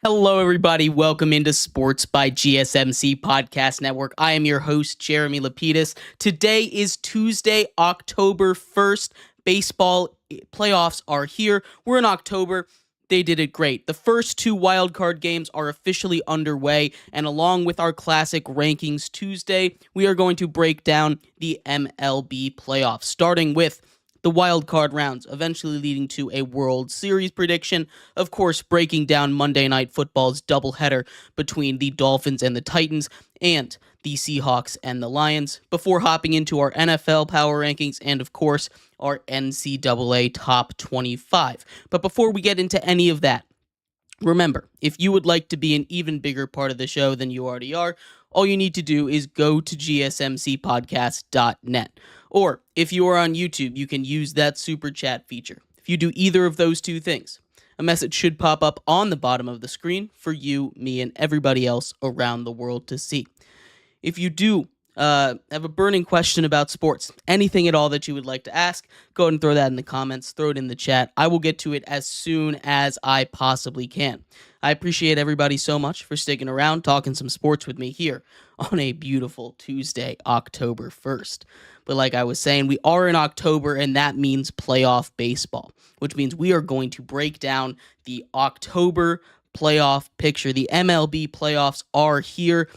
Hello, everybody. Welcome into Sports by GSMC Podcast Network. I am your host, Jeremy Lapidus. Today is Tuesday, October 1st. Baseball playoffs are here. We're in October. They did it great. The first two wildcard games are officially underway, and along with our classic Rankings Tuesday, we are going to break down the MLB playoffs, starting with the wild card rounds, eventually leading to a World Series prediction. Of course, breaking down Monday Night Football's doubleheader between the Dolphins and the Titans and the Seahawks and the Lions, before hopping into our NFL power rankings and, of course, our NCAA top 25. But before we get into any of that, remember, if you would like to be an even bigger part of the show than you already are, all you need to do is go to gsmcpodcast.net. Or if you are on YouTube, you can use that super chat feature. If you do either of those two things, a message should pop up on the bottom of the screen for you, me, and everybody else around the world to see. If you do have a burning question about sports, anything at all that you would like to ask, go ahead and throw that in the comments, throw it in the chat. I will get to it as soon as I possibly can. I appreciate everybody so much for sticking around, talking some sports with me here on a beautiful Tuesday, October 1st. But like I was saying, we are in October, and that means playoff baseball, which means we are going to break down the October playoff picture. The MLB playoffs are here.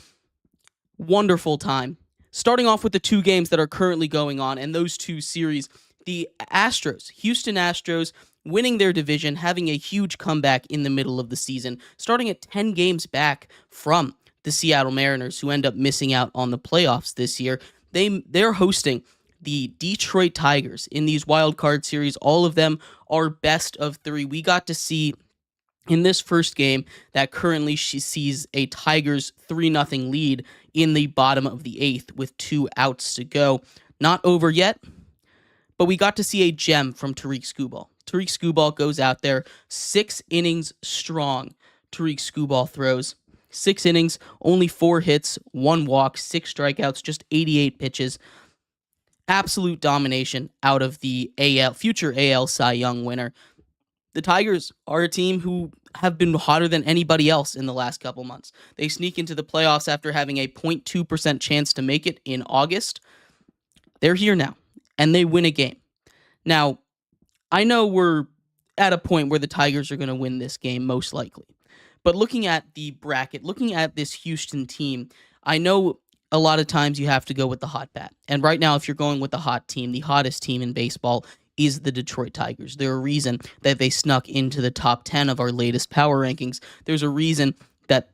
Wonderful time. Starting off with the two games that are currently going on, and those two series, the Astros, Houston Astros, winning their division, having a huge comeback in the middle of the season, starting at 10 games back from the Seattle Mariners, who end up missing out on the playoffs this year. They're hosting the Detroit Tigers in these wild card series. All of them are best of three. We got to see in this first game that currently she sees a Tigers 3-0 lead in the bottom of the eighth with 2 outs to go. Not over yet, but we got to see a gem from Tariq Skubal. Tariq Skubal goes out there, 6 innings strong. Tariq Skubal throws 6 innings, only 4 hits, 1 walk, 6 strikeouts, just 88 pitches. Absolute domination out of the future AL Cy Young winner. The Tigers are a team who have been hotter than anybody else in the last couple months. They sneak into the playoffs after having a 0.2% chance to make it in August. They're here now, and they win a game. Now, I know we're at a point where the Tigers are going to win this game, most likely. But looking at the bracket, looking at this Houston team, I know a lot of times you have to go with the hot bat. And right now, if you're going with the hot team, the hottest team in baseball is the Detroit Tigers. There's a reason that they snuck into the top 10 of our latest power rankings. There's a reason that,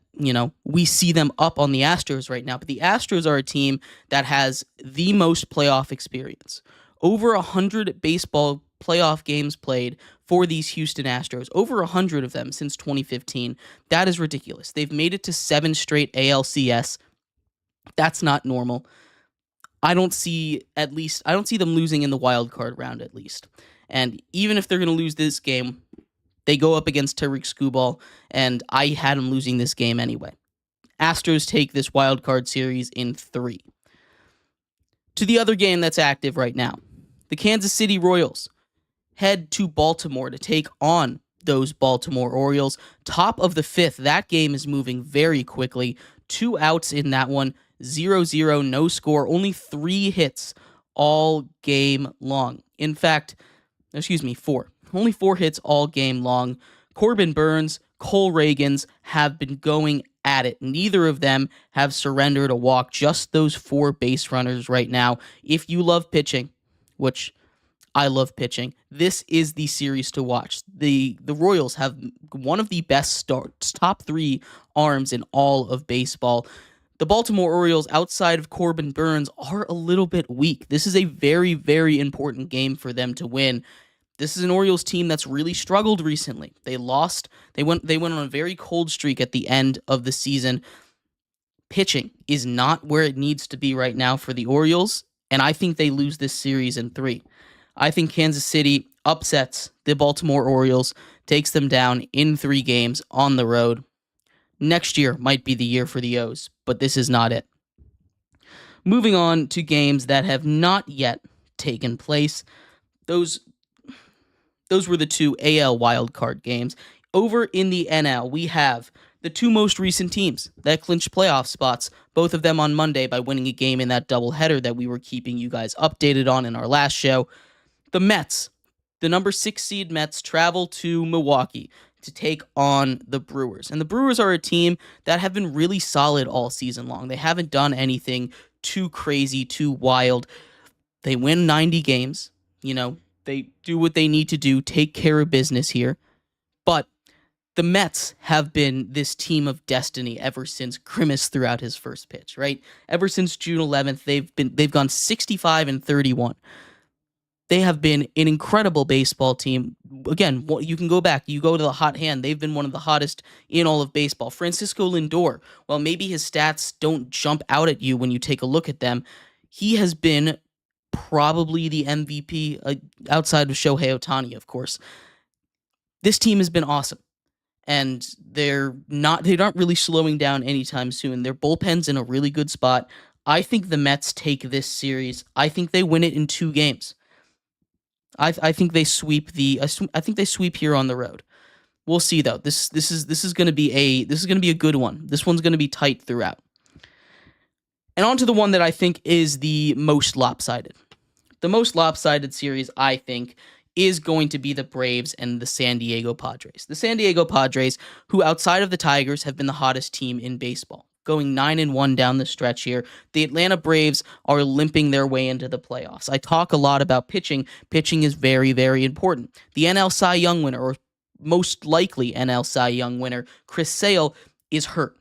we see them up on the Astros right now. But the Astros are a team that has the most playoff experience. Over 100 baseball playoff games played for these Houston Astros. Over 100 of them since 2015. That is ridiculous. They've made it to 7 straight ALCS. That's not normal. I don't see them losing in the wild card round at least. And even if they're going to lose this game, they go up against Tariq Skubal, and I had them losing this game anyway. Astros take this wild card series in 3. To the other game that's active right now, the Kansas City Royals head to Baltimore to take on those Baltimore Orioles. Top of the 5th, that game is moving very quickly. 2 outs in that one. 0-0, no score, only 3 hits all game long. In fact, 4. Only 4 hits all game long. Corbin Burns, Cole Reagans have been going at it. Neither of them have surrendered a walk, just those 4 base runners right now. If you love pitching, which I love pitching, this is the series to watch. The Royals have one of the best starts, top 3 arms in all of baseball. The Baltimore Orioles, outside of Corbin Burns, are a little bit weak. This is a very, very important game for them to win. This is an Orioles team that's really struggled recently. They lost. They went on a very cold streak at the end of the season. Pitching is not where it needs to be right now for the Orioles, and I think they lose this series in 3. I think Kansas City upsets the Baltimore Orioles, takes them down in 3 games on the road. Next year might be the year for the O's, but this is not it. Moving on to games that have not yet taken place. Those were the 2 AL wildcard games. Over in the NL, we have the two most recent teams that clinched playoff spots, both of them on Monday by winning a game in that doubleheader that we were keeping you guys updated on in our last show. The Mets, the number 6 seed Mets, travel to Milwaukee to take on the Brewers. And the Brewers are a team that have been really solid all season long. They haven't done anything too crazy, too wild. They win 90 games. They do what they need to do, take care of business here. But the Mets have been this team of destiny ever since Grimace threw out his first pitch, right? Ever since June 11th, they've gone 65-31. They have been an incredible baseball team. Again, you can go back. You go to the hot hand. They've been one of the hottest in all of baseball. Francisco Lindor, while maybe his stats don't jump out at you when you take a look at them, he has been probably the MVP outside of Shohei Ohtani, of course. This team has been awesome. And they're not really slowing down anytime soon. Their bullpen's in a really good spot. I think the Mets take this series. I think they win it in 2 games. I think they sweep here on the road. We'll see though. This is going to be a good one. This one's going to be tight throughout. And on to the one that I think is the most lopsided. The most lopsided series, I think, is going to be the Braves and the San Diego Padres. The San Diego Padres, who outside of the Tigers have been the hottest team in baseball, going 9-1 down the stretch here. The Atlanta Braves are limping their way into the playoffs. I talk a lot about pitching. Pitching is very, very important. The NL Cy Young winner, or most likely NL Cy Young winner, Chris Sale, is hurt.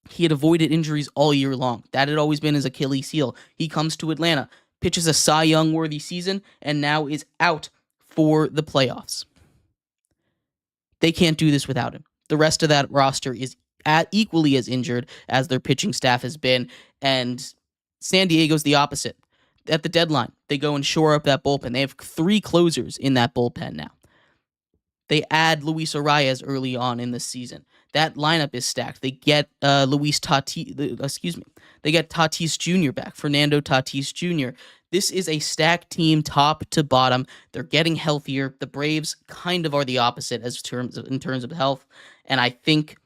He had avoided injuries all year long. That had always been his Achilles heel. He comes to Atlanta, pitches a Cy Young worthy season, and now is out for the playoffs. They can't do this without him. The rest of that roster is equally as injured as their pitching staff has been, and San Diego's the opposite. At the deadline, they go and shore up that bullpen. They have 3 closers in that bullpen now. They add Luis Arias early on in the season. That lineup is stacked. They get They get Tatis Jr. back, Fernando Tatis Jr. This is a stacked team top to bottom. They're getting healthier. The Braves kind of are the opposite in terms of health, and I think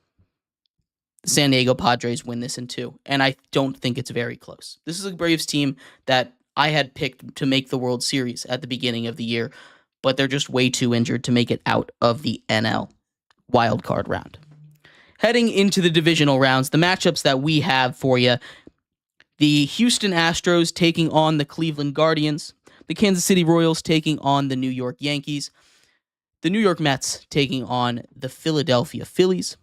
the San Diego Padres win this in 2, and I don't think it's very close. This is a Braves team that I had picked to make the World Series at the beginning of the year, but they're just way too injured to make it out of the NL wildcard round. Heading into the divisional rounds, the matchups that we have for you: the Houston Astros taking on the Cleveland Guardians, the Kansas City Royals taking on the New York Yankees, the New York Mets taking on the Philadelphia Phillies,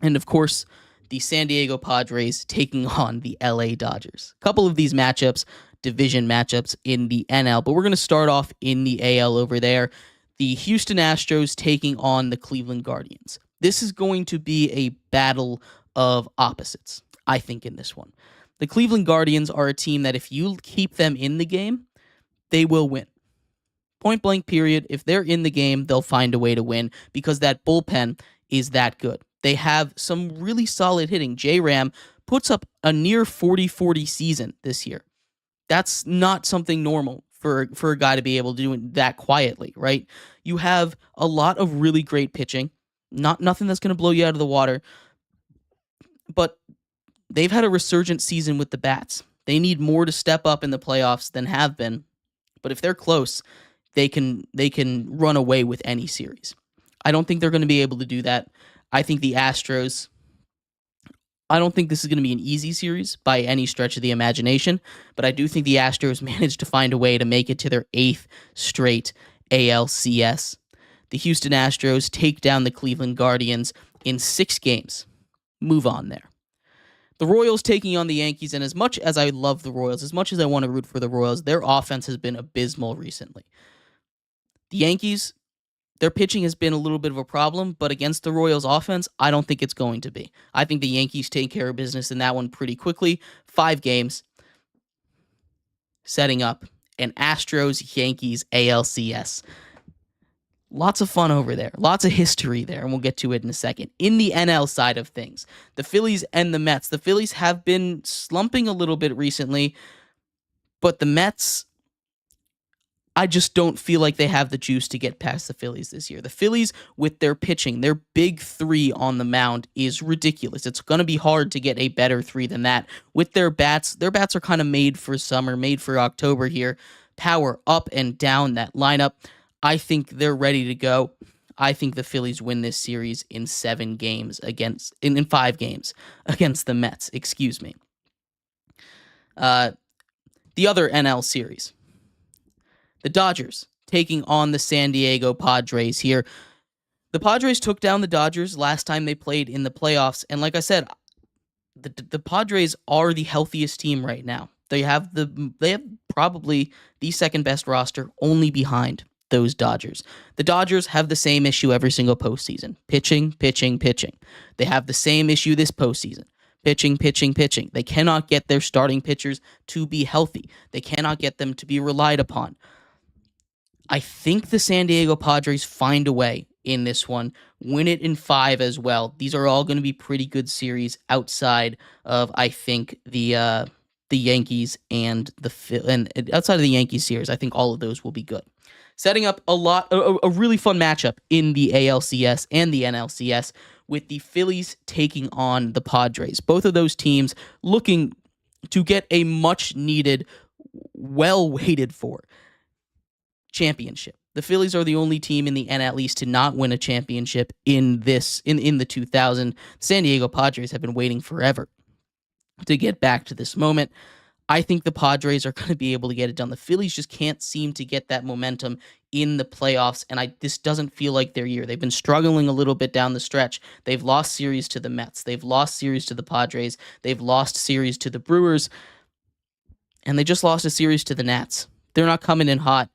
and of course, the San Diego Padres taking on the LA Dodgers. A couple of these matchups, division matchups in the NL, but we're going to start off in the AL over there. The Houston Astros taking on the Cleveland Guardians. This is going to be a battle of opposites, I think, in this one. The Cleveland Guardians are a team that if you keep them in the game, they will win. Point blank period. If they're in the game, they'll find a way to win because that bullpen is that good. They have some really solid hitting. J-Ram puts up a near 40-40 season this year. That's not something normal for a guy to be able to do it that quietly, right? You have a lot of really great pitching. Nothing that's going to blow you out of the water. But they've had a resurgent season with the bats. They need more to step up in the playoffs than have been. But if they're close, they can run away with any series. I don't think they're going to be able to do that. I think the Astros, I don't think this is going to be an easy series by any stretch of the imagination, but I do think the Astros managed to find a way to make it to their 8th straight ALCS. The Houston Astros take down the Cleveland Guardians in 6 games. Move on there. The Royals taking on the Yankees, and as much as I love the Royals, as much as I want to root for the Royals, their offense has been abysmal recently. The Yankees, their pitching has been a little bit of a problem, but against the Royals offense, I don't think it's going to be. I think the Yankees take care of business in that one pretty quickly. 5 games, setting up an Astros-Yankees ALCS. Lots of fun over there. Lots of history there, and we'll get to it in a second. In the NL side of things, the Phillies and the Mets. The Phillies have been slumping a little bit recently, but the Mets, I just don't feel like they have the juice to get past the Phillies this year. The Phillies, with their pitching, their big three on the mound is ridiculous. It's going to be hard to get a better three than that. With their bats are kind of made for summer, made for October here. Power up and down that lineup. I think they're ready to go. I think the Phillies win this series in 7 games in 5 games against the Mets. Excuse me. The other NL series. The Dodgers taking on the San Diego Padres here. The Padres took down the Dodgers last time they played in the playoffs. And like I said, the Padres are the healthiest team right now. They have probably the second best roster, only behind those Dodgers. The Dodgers have the same issue every single postseason. Pitching. They have the same issue this postseason. Pitching. They cannot get their starting pitchers to be healthy. They cannot get them to be relied upon. I think the San Diego Padres find a way in this one, win it in 5 as well. These are all going to be pretty good series outside of, I think, the Yankees and outside of the Yankees series. I think all of those will be good. Setting up a really fun matchup in the ALCS and the NLCS with the Phillies taking on the Padres. Both of those teams looking to get a much needed, well waited for championship. The Phillies are the only team in the NL East to not win a championship in the 2000. San Diego Padres have been waiting forever to get back to this moment. I think the Padres are going to be able to get it done. The Phillies just can't seem to get that momentum in the playoffs, and this doesn't feel like their year. They've been struggling a little bit down the stretch. They've lost series to the Mets. They've lost series to the Padres. They've lost series to the Brewers, and they just lost a series to the Nats. They're not coming in hot.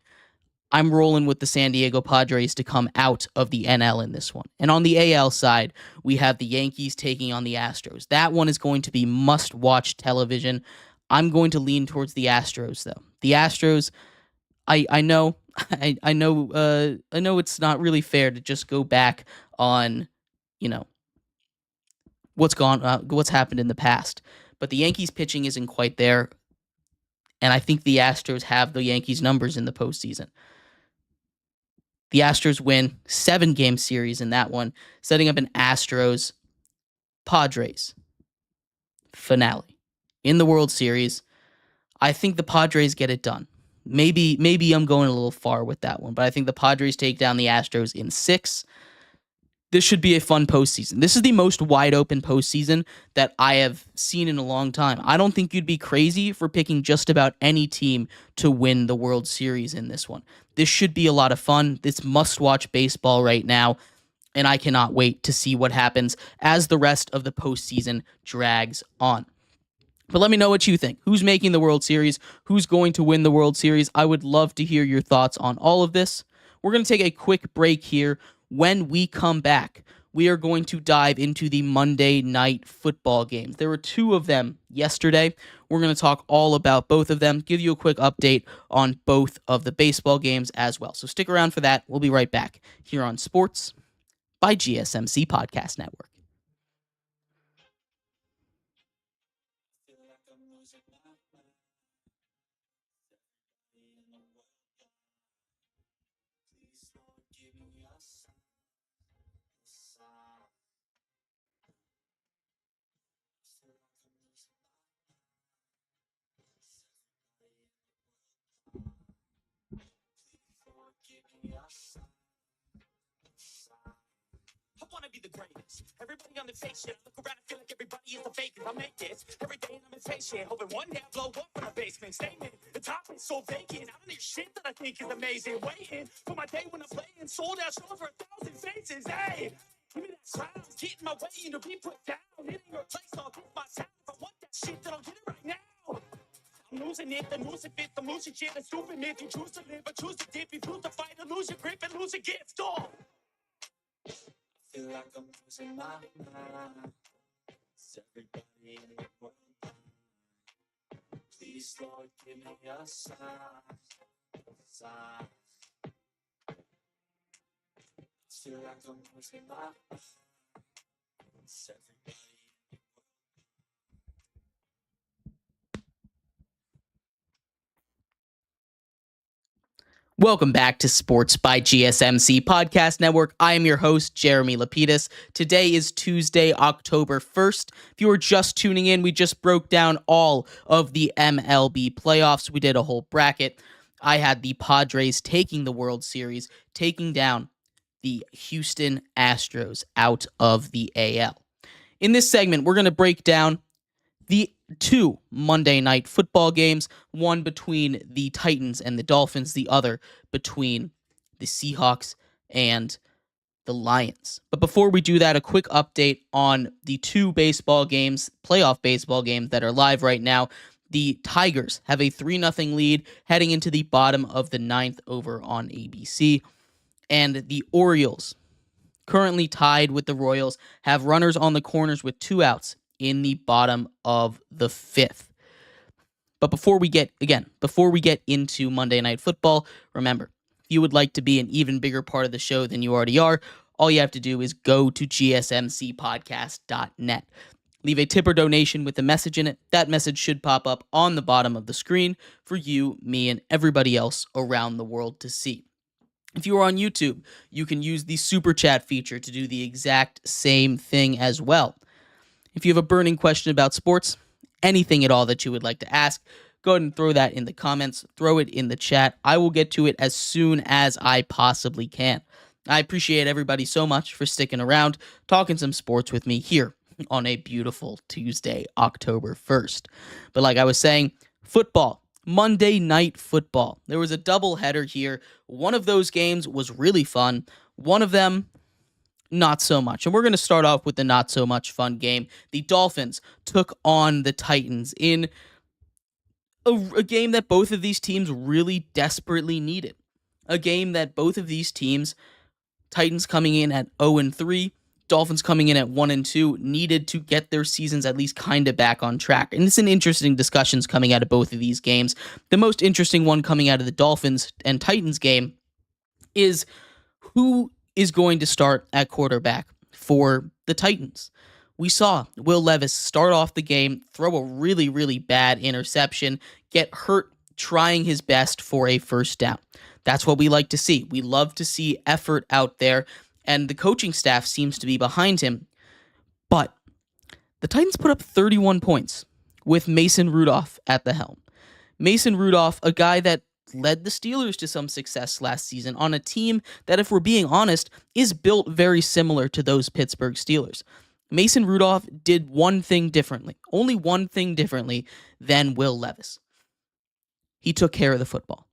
I'm rolling with the San Diego Padres to come out of the NL in this one. And on the AL side, we have the Yankees taking on the Astros. That one is going to be must-watch television. I'm going to lean towards the Astros, though. The Astros, I know it's not really fair to just go back on, what's happened in the past. But the Yankees pitching isn't quite there, and I think the Astros have the Yankees numbers in the postseason. The Astros win 7-game series in that one, setting up an Astros-Padres finale in the World Series. I think the Padres get it done. Maybe I'm going a little far with that one, but I think the Padres take down the Astros in 6. This should be a fun postseason. This is the most wide-open postseason that I have seen in a long time. I don't think you'd be crazy for picking just about any team to win the World Series in this one. This should be a lot of fun. This must-watch baseball right now, and I cannot wait to see what happens as the rest of the postseason drags on. But let me know what you think. Who's making the World Series? Who's going to win the World Series? I would love to hear your thoughts on all of this. We're going to take a quick break here. When we come back, we are going to dive into the Monday night football games. There were 2 of them yesterday. We're going to talk all about both of them, give you a quick update on both of the baseball games as well. So stick around for that. We'll be right back here on Sports by GSMC Podcast Network. I wanna be the greatest. Everybody on the fake shit. I look around and feel like everybody is the fakest. I make this every day and I'm impatient. Hoping one day I blow up in the basement. Statement, the top is so vacant. I don't need shit that I think is amazing. Waiting for my day when I'm playing. Sold out shows for 1,000 faces. Hey, give me that crown. Get in my way and to be put down. It ain't your place, I'll get my sound. If I want that shit, then I'll get it right now. I'm losing it, the losing fit, I'm losing shit. The stupid myth, you choose to live, but choose to dip. You choose to fight, and lose your grip, and lose your gift. Oh. Feel like I'm losing my mind. Is everybody in the world blind? Please, Lord, give me a sign. Feel like I'm losing my mind. Is everybody in the Welcome back to Sports by GSMC Podcast Network. I am your host, Jeremy Lapidus. Today is Tuesday, October 1st. If you were just tuning in, we just broke down all of the MLB playoffs. We did a whole bracket. I had the Padres taking the World Series, taking down the Houston Astros out of the AL. In this segment, we're going to break down the two Monday night football games, one between the Titans and the Dolphins, the other between the Seahawks and the Lions. But before we do that, a quick update on the two baseball games, playoff baseball games that are live right now. The Tigers have a 3-0 lead heading into the bottom of the ninth over on ABC. And the Orioles, currently tied with the Royals, have runners on the corners with 2 outs in the bottom of the 5th. But before we get into Monday Night Football, remember, if you would like to be an even bigger part of the show than you already are, all you have to do is go to gsmcpodcast.net. Leave a tip or donation with a message in it. That message should pop up on the bottom of the screen for you, me, and everybody else around the world to see. If you are on YouTube, you can use the Super Chat feature to do the exact same thing as well. If you have a burning question about sports, anything at all that you would like to ask, go ahead and throw that in the comments, throw it in the chat. I will get to it as soon as I possibly can. I appreciate everybody so much for sticking around, talking some sports with me here on a beautiful Tuesday, October 1st. But like I was saying, football, Monday Night Football. There was a doubleheader here. One of those games was really fun. One of them, not so much. And we're going to start off with the not so much fun game. The Dolphins took on the Titans in a game that both of these teams really desperately needed. A game that both of these teams, Titans coming in at 0-3, Dolphins coming in at 1-2, needed to get their seasons at least kind of back on track. And it's an interesting discussions coming out of both of these games. The most interesting one coming out of the Dolphins and Titans game is who is going to start at quarterback for the Titans. We saw Will Levis start off the game, throw a really, really bad interception, get hurt trying his best for a first down. That's what we like to see. We love to see effort out there, and the coaching staff seems to be behind him. But the Titans put up 31 points with Mason Rudolph at the helm. Mason Rudolph, a guy that led the Steelers to some success last season on a team that, if we're being honest, is built very similar to those Pittsburgh Steelers. Mason Rudolph did one thing differently, only one thing differently than Will Levis. He took care of the football.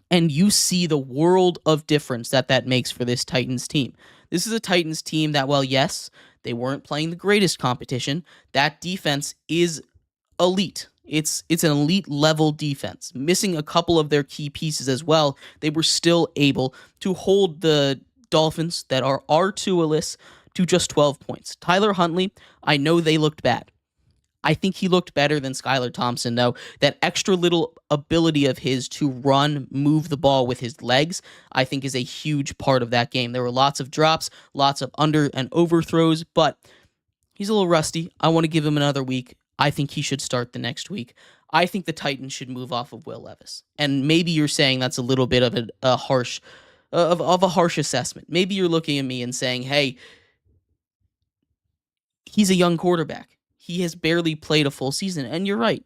And you see the world of difference that makes for this Titans team. This is a Titans team that, well, yes, they weren't playing the greatest competition. That defense is elite. It's an elite level defense. Missing a couple of their key pieces as well, they were still able to hold the Dolphins that are R2-less to just 12 points. Tyler Huntley, I know they looked bad. I think he looked better than Skylar Thompson, though. That extra little ability of his to run, move the ball with his legs, I think is a huge part of that game. There were lots of drops, lots of under and overthrows, but he's a little rusty. I want to give him another week. I think he should start the next week. I think the Titans should move off of Will Levis. And maybe you're saying that's a little bit of a harsh assessment. Maybe you're looking at me and saying, hey, he's a young quarterback. He has barely played a full season, and you're right.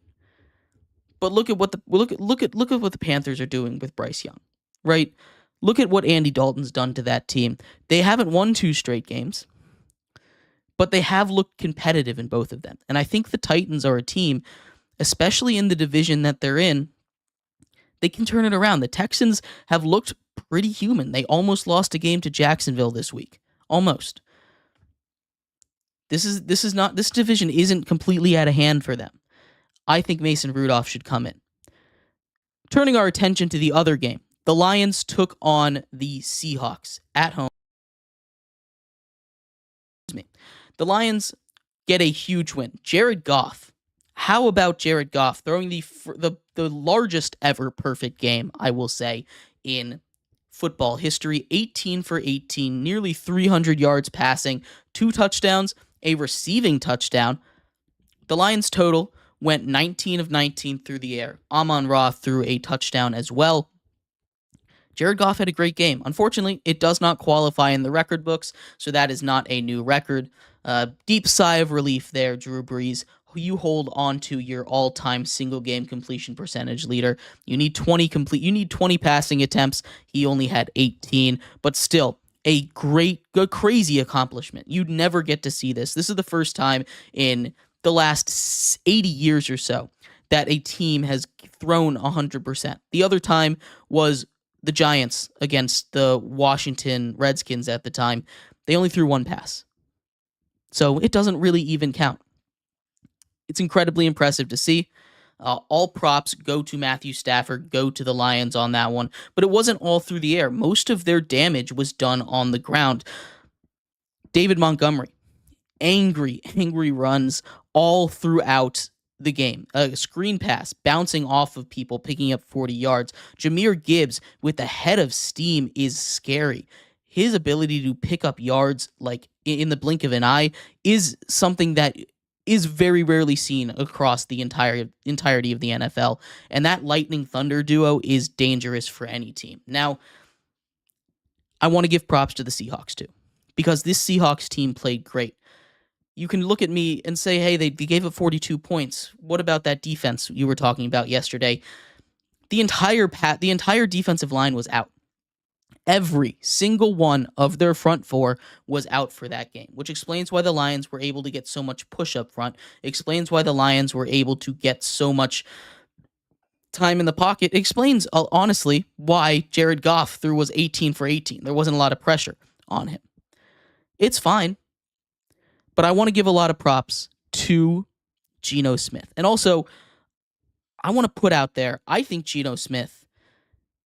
But look at what the Panthers are doing with Bryce Young, right? Look at what Andy Dalton's done to that team. They haven't won 2 straight games, but they have looked competitive in both of them. And I think the Titans are a team, especially in the division that they're in, they can turn it around. The Texans have looked pretty human. They almost lost a game to Jacksonville this week. Almost. This division isn't completely out of hand for them. I think Mason Rudolph should come in. Turning our attention to the other game, the Lions took on the Seahawks at home. The Lions get a huge win. Jared Goff. How about Jared Goff throwing the largest ever perfect game, I will say, in football history? 18 for 18, nearly 300 yards passing, 2 touchdowns, a receiving touchdown. The Lions total went 19 of 19 through the air. Amon-Ra threw a touchdown as well. Jared Goff had a great game. Unfortunately, it does not qualify in the record books, so that is not a new record. Deep sigh of relief there, Drew Brees. You hold on to your all-time single game completion percentage leader. You need 20 passing attempts. He only had 18, but still a crazy accomplishment. You'd never get to see this. This is the first time in the last 80 years or so that a team has thrown 100%. The other time was the Giants against the Washington Redskins at the time. They only threw one pass. So it doesn't really even count. It's incredibly impressive to see. All props go to Matthew Stafford, go to the Lions on that one. But it wasn't all through the air. Most of their damage was done on the ground. David Montgomery, angry runs all throughout the game. A screen pass, bouncing off of people, picking up 40 yards. Jahmyr Gibbs with the head of steam is scary. His ability to pick up yards like in the blink of an eye is something that is very rarely seen across the entirety of the NFL. And that lightning thunder duo is dangerous for any team. Now, I want to give props to the Seahawks too, because this Seahawks team played great. You can look at me and say, hey, they gave up 42 points. What about that defense you were talking about yesterday? The entire defensive line was out. Every single one of their front four was out for that game, which explains why the Lions were able to get so much push up front. Explains why the Lions were able to get so much time in the pocket. Explains, honestly, why Jared Goff was 18 for 18. There wasn't a lot of pressure on him. It's fine. But I want to give a lot of props to Geno Smith. And also, I want to put out there, I think Geno Smith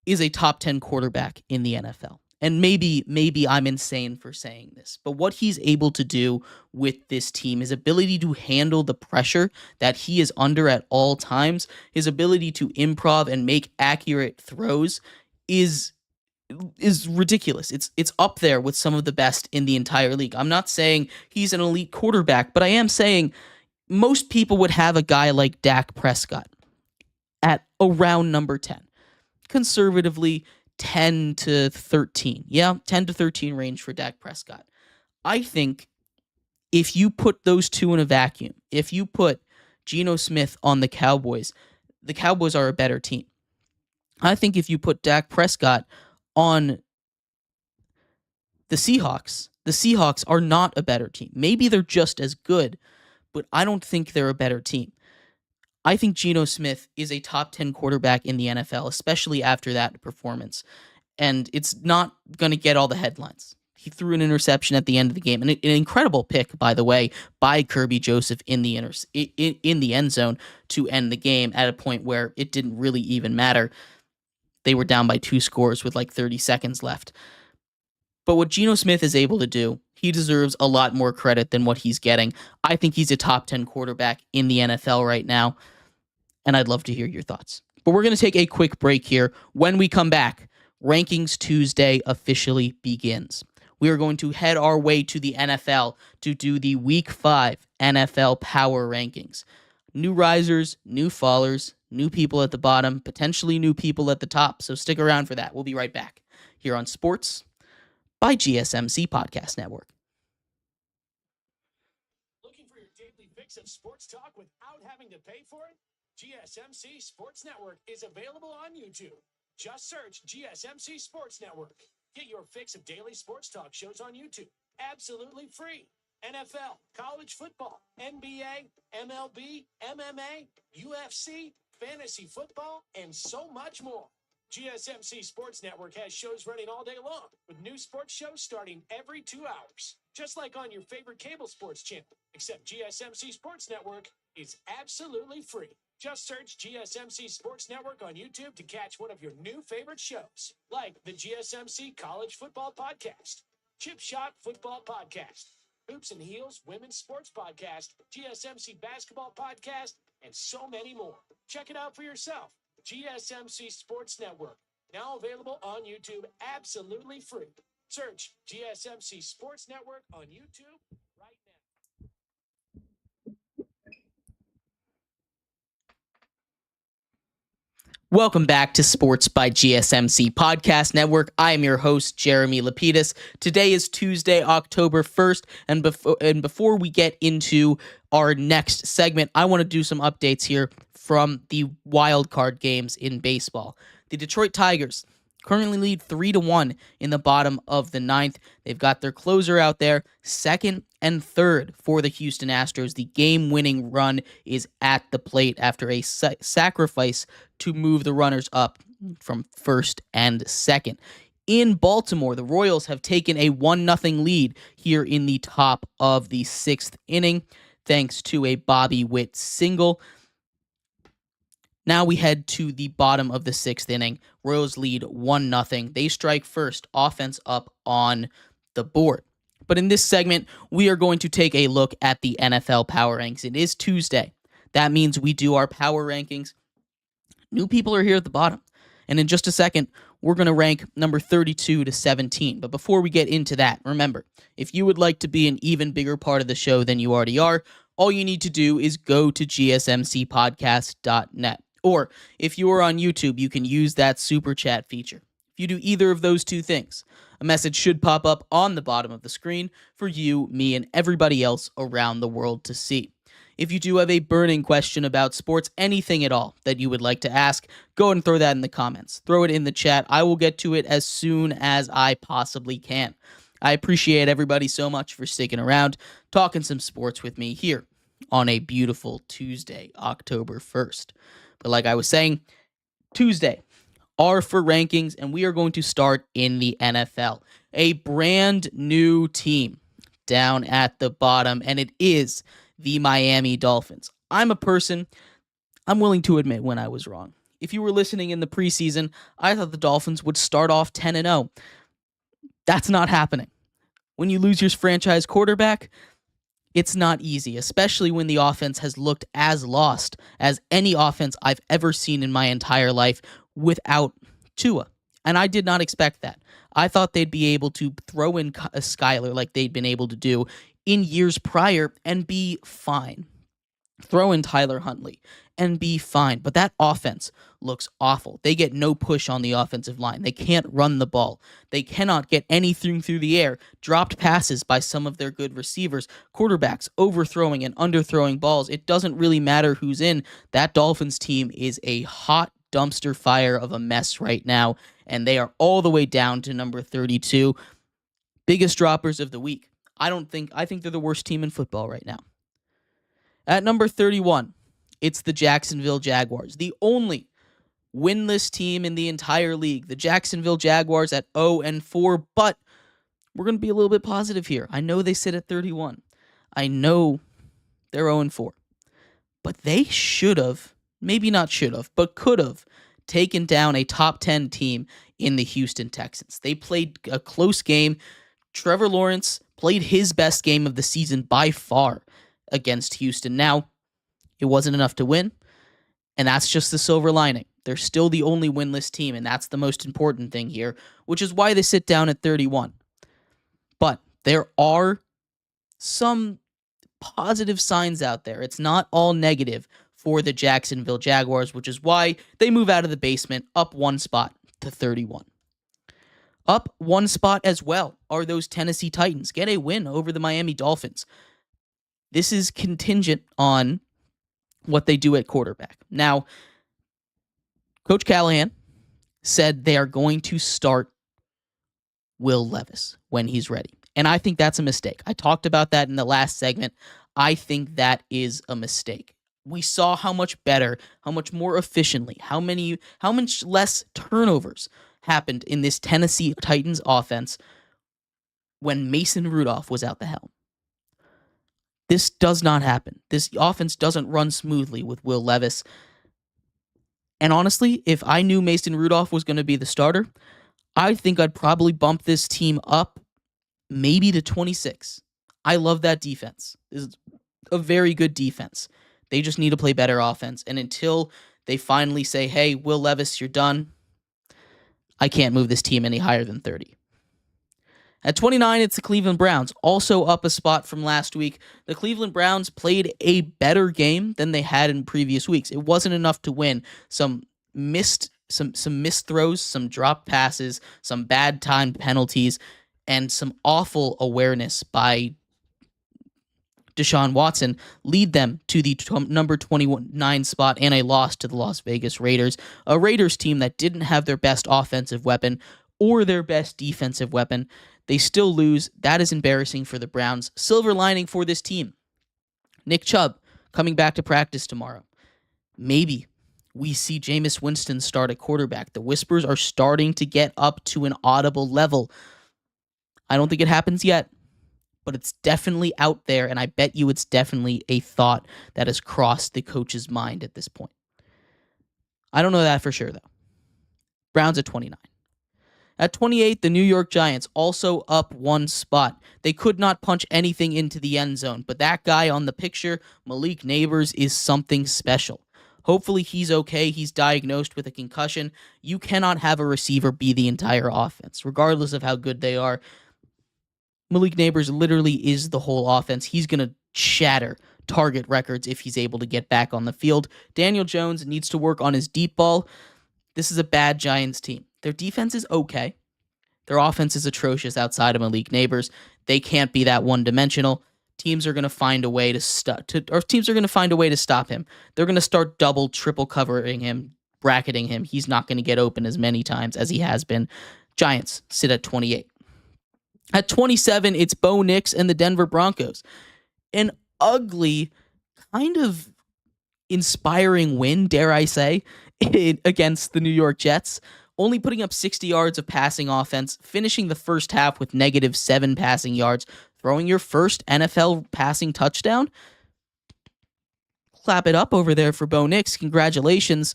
is a top 10 quarterback in the NFL. And maybe I'm insane for saying this, but what he's able to do with this team, his ability to handle the pressure that he is under at all times, his ability to improv and make accurate throws is ridiculous. It's up there with some of the best in the entire league. I'm not saying he's an elite quarterback, but I am saying most people would have a guy like Dak Prescott at around number 10. Conservatively, 10 to 13. Yeah, 10 to 13 range for Dak Prescott. I think if you put those two in a vacuum, if you put Geno Smith on the Cowboys are a better team. I think if you put Dak Prescott on the Seahawks are not a better team. Maybe they're just as good, but I don't think they're a better team. I think Geno Smith is a top 10 quarterback in the NFL, especially after that performance. And it's not going to get all the headlines. He threw an interception at the end of the game. And an incredible pick, by the way, by Kirby Joseph in the end zone to end the game at a point where it didn't really even matter. They were down by 2 scores with like 30 seconds left. But what Geno Smith is able to do, he deserves a lot more credit than what he's getting. I think he's a top 10 quarterback in the NFL right now. And I'd love to hear your thoughts. But we're going to take a quick break here. When we come back, Rankings Tuesday officially begins. We are going to head our way to the NFL to do the Week 5 NFL Power Rankings. New risers, new fallers, new people at the bottom, potentially new people at the top. So stick around for that. We'll be right back here on Sports by GSMC Podcast Network. Looking for your daily fix of sports talk without having to pay for it? GSMC Sports Network is available on YouTube. Just search GSMC Sports Network. Get your fix of daily sports talk shows on YouTube. Absolutely free. NFL, college football, NBA, MLB, MMA, UFC, fantasy football, and so much more. GSMC Sports Network has shows running all day long, with new sports shows starting every 2 hours. Just like on your favorite cable sports channel, except GSMC Sports Network is absolutely free. Just search GSMC Sports Network on YouTube to catch one of your new favorite shows, like the GSMC College Football Podcast, Chip Shot Football Podcast, Hoops and Heels Women's Sports Podcast, GSMC Basketball Podcast, and so many more. Check it out for yourself. GSMC Sports Network, now available on YouTube, absolutely free. Search GSMC Sports Network on YouTube right now. Welcome back to Sports by GSMC Podcast Network. I am your host, Jeremy Lapidus. Today is Tuesday, October 1st, and before we get into our next segment, I want to do some updates here from the wild card games in baseball. The Detroit Tigers currently lead 3-1 in the bottom of the ninth. They've got their closer out there, second and third for the Houston Astros. The game-winning run is at the plate after a sacrifice to move the runners up from first and second. In Baltimore, the Royals have taken a 1-0 lead here in the top of the sixth inning, thanks to a Bobby Witt single. Now we head to the bottom of the sixth inning. Royals lead 1-0. They strike first, offense up on the board. But in this segment, we are going to take a look at the NFL Power Rankings. It is Tuesday. That means we do our Power Rankings. New people are here at the bottom. And in just a second, we're going to rank number 32 to 17. But before we get into that, remember, if you would like to be an even bigger part of the show than you already are, all you need to do is go to gsmcpodcast.net. Or if you are on YouTube, you can use that super chat feature. If you do either of those two things, a message should pop up on the bottom of the screen for you, me, and everybody else around the world to see. If you do have a burning question about sports, anything at all that you would like to ask, go and throw that in the comments. Throw it in the chat. I will get to it as soon as I possibly can. I appreciate everybody so much for sticking around, talking some sports with me here on a beautiful Tuesday, October 1st. But like I was saying, Tuesday are for rankings, and we are going to start in the NFL. A brand new team down at the bottom, and it is the Miami Dolphins. I'm willing to admit when I was wrong. If you were listening in the preseason, I thought the Dolphins would start off 10-0. That's not happening. When you lose your franchise quarterback, it's not easy, especially when the offense has looked as lost as any offense I've ever seen in my entire life without Tua. And I did not expect that. I thought they'd be able to throw in a Skyler like they'd been able to do in years prior and be fine. Throw in Tyler Huntley and be fine. But that offense looks awful. They get no push on the offensive line. They can't run the ball. They cannot get anything through the air. Dropped passes by some of their good receivers. Quarterbacks overthrowing and underthrowing balls. It doesn't really matter who's in. That Dolphins team is a hot dumpster fire of a mess right now, and they are all the way down to number 32. Biggest droppers of the week. I think they're the worst team in football right now. At number 31, it's the Jacksonville Jaguars, the only winless team in the entire league. The Jacksonville Jaguars at 0-4, but we're going to be a little bit positive here. I know they sit at 31. I know they're 0-4, but they should have, maybe not should have, but could have taken down a top 10 team in the Houston Texans. They played a close game. Trevor Lawrence played his best game of the season by far against Houston. Now, it wasn't enough to win, and that's just the silver lining. They're still the only winless team, and that's the most important thing here, which is why they sit down at 31. But there are some positive signs out there. It's not all negative for the Jacksonville Jaguars, which is why they move out of the basement up one spot to 31. Up one spot as well are those Tennessee Titans. Get a win over the Miami Dolphins. This is contingent on what they do at quarterback. Now, Coach Callahan said they are going to start Will Levis when he's ready. And I think that's a mistake. I talked about that in the last segment. I think that is a mistake. We saw how much better, how much more efficiently, how much less turnovers happened in this Tennessee Titans offense when Mason Rudolph was at the helm. This does not happen. This offense doesn't run smoothly with Will Levis. And honestly, if I knew Mason Rudolph was going to be the starter, I think I'd probably bump this team up maybe to 26. I love that defense. It's a very good defense. They just need to play better offense. And until they finally say, hey, Will Levis, you're done, I can't move this team any higher than 30. At 29, it's the Cleveland Browns, also up a spot from last week. The Cleveland Browns played a better game than they had in previous weeks. It wasn't enough to win. Some some missed throws, some dropped passes, some bad timed penalties, and some awful awareness by Deshaun Watson lead them to the number 29 spot and a loss to the Las Vegas Raiders, a Raiders team that didn't have their best offensive weapon or their best defensive weapon. They still lose. That is embarrassing for the Browns. Silver lining for this team: Nick Chubb coming back to practice tomorrow. Maybe we see Jameis Winston start at quarterback. The whispers are starting to get up to an audible level. I don't think it happens yet, but it's definitely out there, and I bet you it's definitely a thought that has crossed the coach's mind at this point. I don't know that for sure, though. Browns at 29. At 28, the New York Giants also up one spot. They could not punch anything into the end zone, but that guy on the picture, Malik Neighbors, is something special. Hopefully he's okay. He's diagnosed with a concussion. You cannot have a receiver be the entire offense, regardless of how good they are. Malik Neighbors literally is the whole offense. He's going to shatter target records if he's able to get back on the field. Daniel Jones needs to work on his deep ball. This is a bad Giants team. Their defense is okay. Their offense is atrocious outside of Malik Neighbors. They can't be that one-dimensional. Teams are going to find a way to stop him. They're going to start double, triple covering him, bracketing him. He's not going to get open as many times as he has been. Giants sit at 28. At 27, it's Bo Nix and the Denver Broncos. An ugly, kind of inspiring win, dare I say, against the New York Jets. Only putting up 60 yards of passing offense, finishing the first half with -7 passing yards, throwing your first NFL passing touchdown. Clap it up over there for Bo Nix. Congratulations.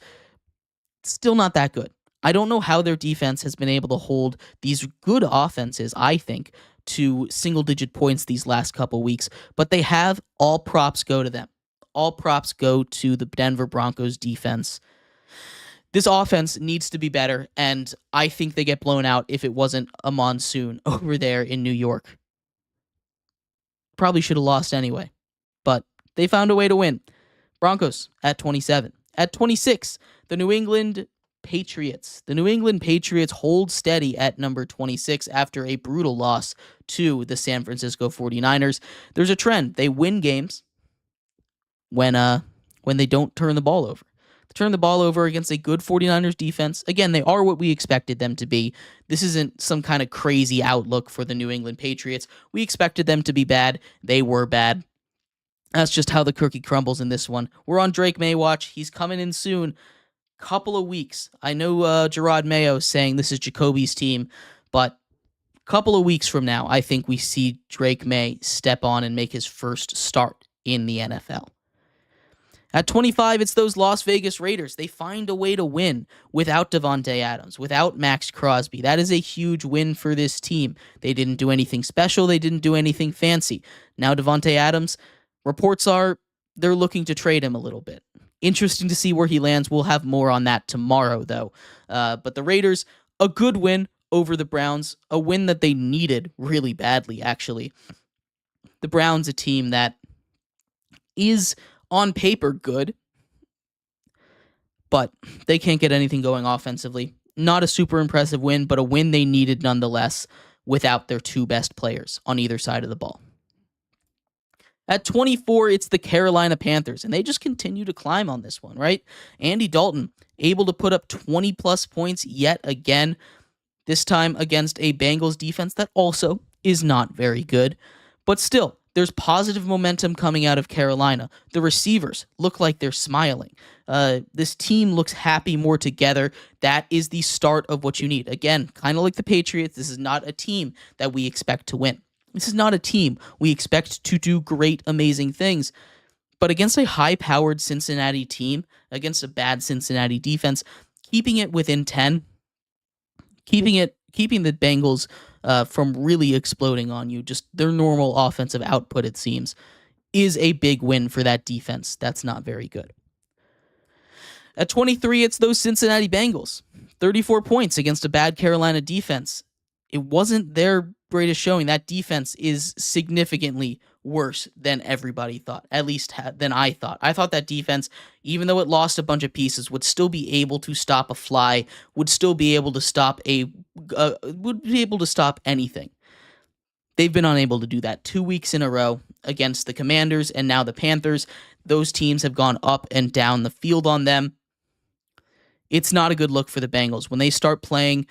Still not that good. I don't know how their defense has been able to hold these good offenses, I think, to single-digit points these last couple weeks, but they have. All props go to them. All props go to the Denver Broncos defense. This offense needs to be better, and I think they get blown out if it wasn't a monsoon over there in New York. Probably should have lost anyway, but they found a way to win. Broncos at 27. At 26, the New England Patriots. The New England Patriots hold steady at number 26 after a brutal loss to the San Francisco 49ers. There's a trend. They win games when they don't turn the ball over. They turn the ball over against a good 49ers defense. Again, they are what we expected them to be. This isn't some kind of crazy outlook for the New England Patriots. We expected them to be bad. They were bad. That's just how the cookie crumbles in this one. We're on Drake May watch. He's coming in soon. Couple of weeks. I know Gerard Mayo is saying this is Jacoby's team, but a couple of weeks from now, I think we see Drake May step on and make his first start in the NFL. At 25, it's those Las Vegas Raiders. They find a way to win without Davante Adams, without Max Crosby. That is a huge win for this team. They didn't do anything special. They didn't do anything fancy. Now Davante Adams, reports are they're looking to trade him a little bit. Interesting to see where he lands. We'll have more on that tomorrow, though. But the Raiders, a good win over the Browns, a win that they needed really badly, actually. The Browns, a team that is on paper good, but they can't get anything going offensively. Not a super impressive win, but a win they needed nonetheless without their two best players on either side of the ball. At 24, it's the Carolina Panthers, and they just continue to climb on this one, right? Andy Dalton able to put up 20-plus points yet again, this time against a Bengals defense that also is not very good. But still, there's positive momentum coming out of Carolina. The receivers look like they're smiling. This team looks happy, more together. That is the start of what you need. Again, kind of like the Patriots, this is not a team that we expect to win. This is not a team we expect to do great, amazing things. But against a high-powered Cincinnati team, against a bad Cincinnati defense, keeping it within 10, keeping the Bengals from really exploding on you, just their normal offensive output, it seems, is a big win for that defense. That's not very good. At 23, it's those Cincinnati Bengals. 34 points against a bad Carolina defense. It wasn't their greatest showing. That defense is significantly worse than everybody thought, at least than I thought. I thought that defense, even though it lost a bunch of pieces, would still be able to stop a fly, would still be able to stop anything. They've been unable to do that 2 weeks in a row against the Commanders and now the Panthers. Those teams have gone up and down the field on them. It's not a good look for the Bengals. When they start playing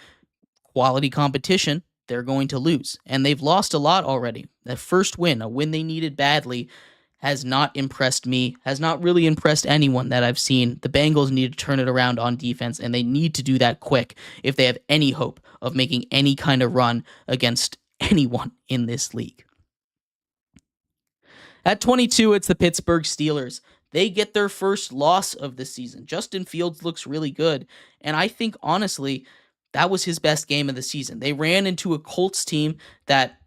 quality competition, they're going to lose. And they've lost a lot already. That first win, a win they needed badly, has not impressed me, has not really impressed anyone that I've seen. The Bengals need to turn it around on defense, and they need to do that quick if they have any hope of making any kind of run against anyone in this league. At 22, it's the Pittsburgh Steelers. They get their first loss of the season. Justin Fields looks really good, and I think, honestly, that was his best game of the season. They ran into a Colts team that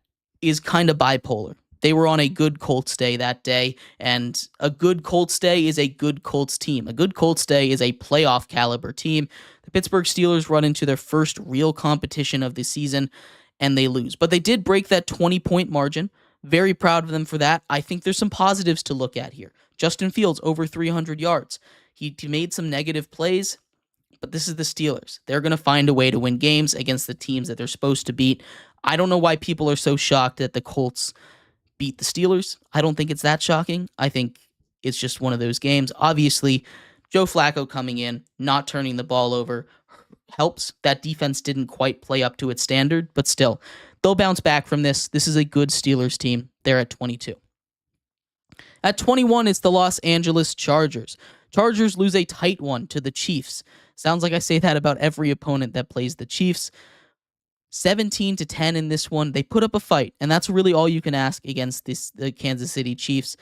is kind of bipolar. They were on a good Colts day that day, and a good Colts day is a good Colts team. A good Colts day is a playoff caliber team. The Pittsburgh Steelers run into their first real competition of the season, and they lose. But they did break that 20-point margin. Very proud of them for that. I think there's some positives to look at here. Justin Fields, over 300 yards. He made some negative plays, but this is the Steelers. They're going to find a way to win games against the teams that they're supposed to beat. I don't know why people are so shocked that the Colts beat the Steelers. I don't think it's that shocking. I think it's just one of those games. Obviously, Joe Flacco coming in, not turning the ball over, helps. That defense didn't quite play up to its standard, but still, they'll bounce back from this. This is a good Steelers team. They're at 22. At 21, it's the Los Angeles Chargers. Chargers lose a tight one to the Chiefs. Sounds like I say that about every opponent that plays the Chiefs. 17-10 in this one. They put up a fight, and that's really all you can ask against the Kansas City Chiefs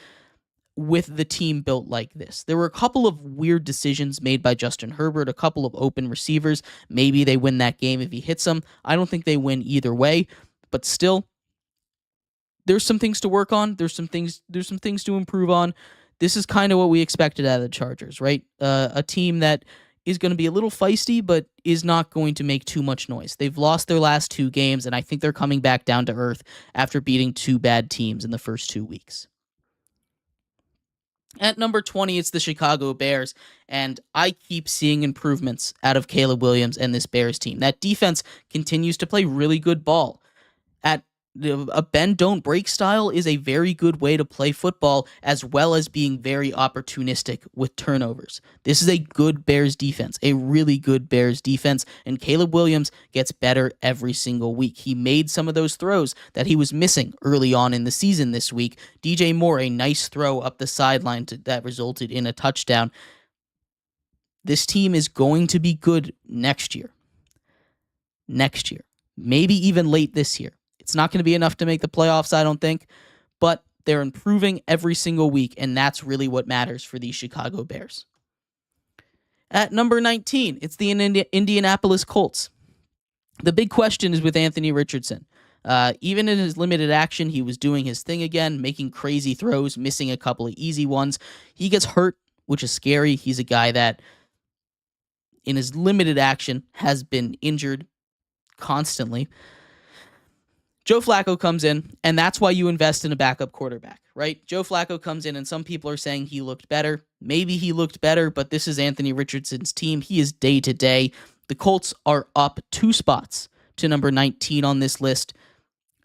with the team built like this. There were a couple of weird decisions made by Justin Herbert, a couple of open receivers. Maybe they win that game if he hits them. I don't think they win either way, but still, there's some things to work on. There's some things to improve on. This is kind of what we expected out of the Chargers, right? A team that is going to be a little feisty, but is not going to make too much noise. They've lost their last 2 games, and I think they're coming back down to earth after beating 2 bad teams in the first 2 weeks. At number 20, it's the Chicago Bears, and I keep seeing improvements out of Caleb Williams and this Bears team. That defense continues to play really good ball. A bend, don't break style is a very good way to play football, as well as being very opportunistic with turnovers. This is a good Bears defense, a really good Bears defense, and Caleb Williams gets better every single week. He made some of those throws that he was missing early on in the season this week. DJ Moore, a nice throw up the sideline that resulted in a touchdown. This team is going to be good next year. Maybe even late this year. It's not going to be enough to make the playoffs, I don't think, but they're improving every single week, and that's really what matters for these Chicago Bears. At number 19, it's the Indianapolis Colts. The big question is with Anthony Richardson. Even in his limited action, he was doing his thing again, making crazy throws, missing a couple of easy ones. He gets hurt, which is scary. He's a guy that, in his limited action, has been injured constantly. Joe Flacco comes in, and that's why you invest in a backup quarterback, right? Joe Flacco comes in, and some people are saying he looked better. Maybe he looked better, but this is Anthony Richardson's team. He is day to day. The Colts are up 2 spots to number 19 on this list,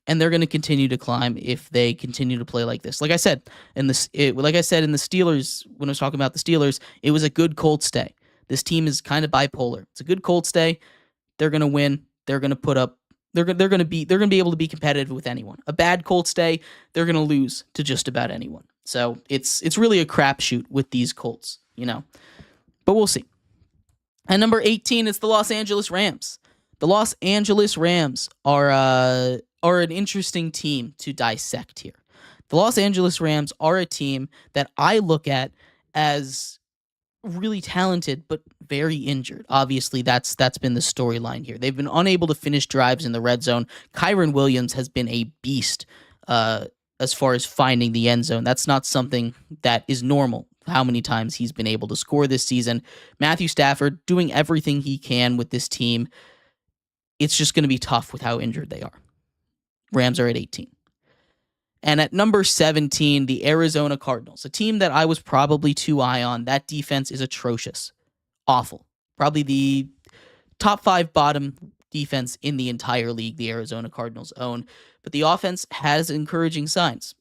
and they're going to continue to climb if they continue to play like this. Like I said in the Steelers, when I was talking about the Steelers, it was a good Colts day. This team is kind of bipolar. It's a good Colts day. They're going to win. They're going to put up. They're going to be able to be competitive with anyone. A bad Colts day, they're going to lose to just about anyone. So it's really a crapshoot with these Colts, But we'll see. At number 18, it's the Los Angeles Rams. The Los Angeles Rams are an interesting team to dissect here. The Los Angeles Rams are a team that I look at as really talented, but very injured. Obviously, that's been the storyline here. They've been unable to finish drives in the red zone. Kyren Williams has been a beast as far as finding the end zone. That's not something that is normal, how many times he's been able to score this season. Matthew Stafford doing everything he can with this team. It's just going to be tough with how injured they are. Rams are at 18. And at number 17, the Arizona Cardinals, a team that I was probably too high on. That defense is atrocious. Awful. Probably the top 5 bottom defense in the entire league the Arizona Cardinals own. But the offense has encouraging signs.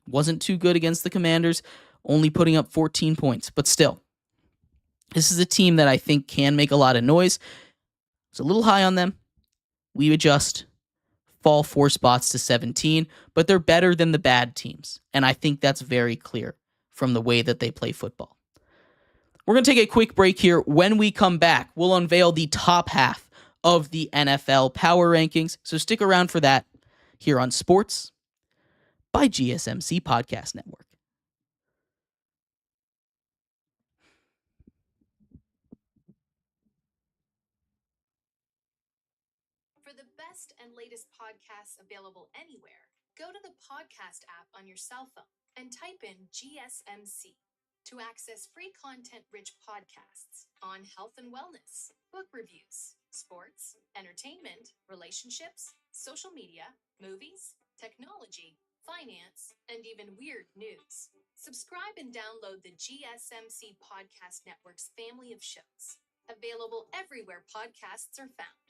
Wasn't too good against the Commanders, only putting up 14 points. But still, this is a team that I think can make a lot of noise. It's a little high on them. We adjust, fall 4 spots to 17, but they're better than the bad teams. And I think that's very clear from the way that they play football. We're going to take a quick break here. When we come back, we'll unveil the top half of the NFL Power Rankings. So stick around for that here on Sports by GSMC Podcast Network. For the best and latest podcasts available anywhere, go to the podcast app on your cell phone and type in GSMC to access free content-rich podcasts on health and wellness, book reviews, sports, entertainment, relationships, social media, movies, technology, finance, and even weird news. Subscribe and download the GSMC Podcast Network's family of shows, available everywhere podcasts are found.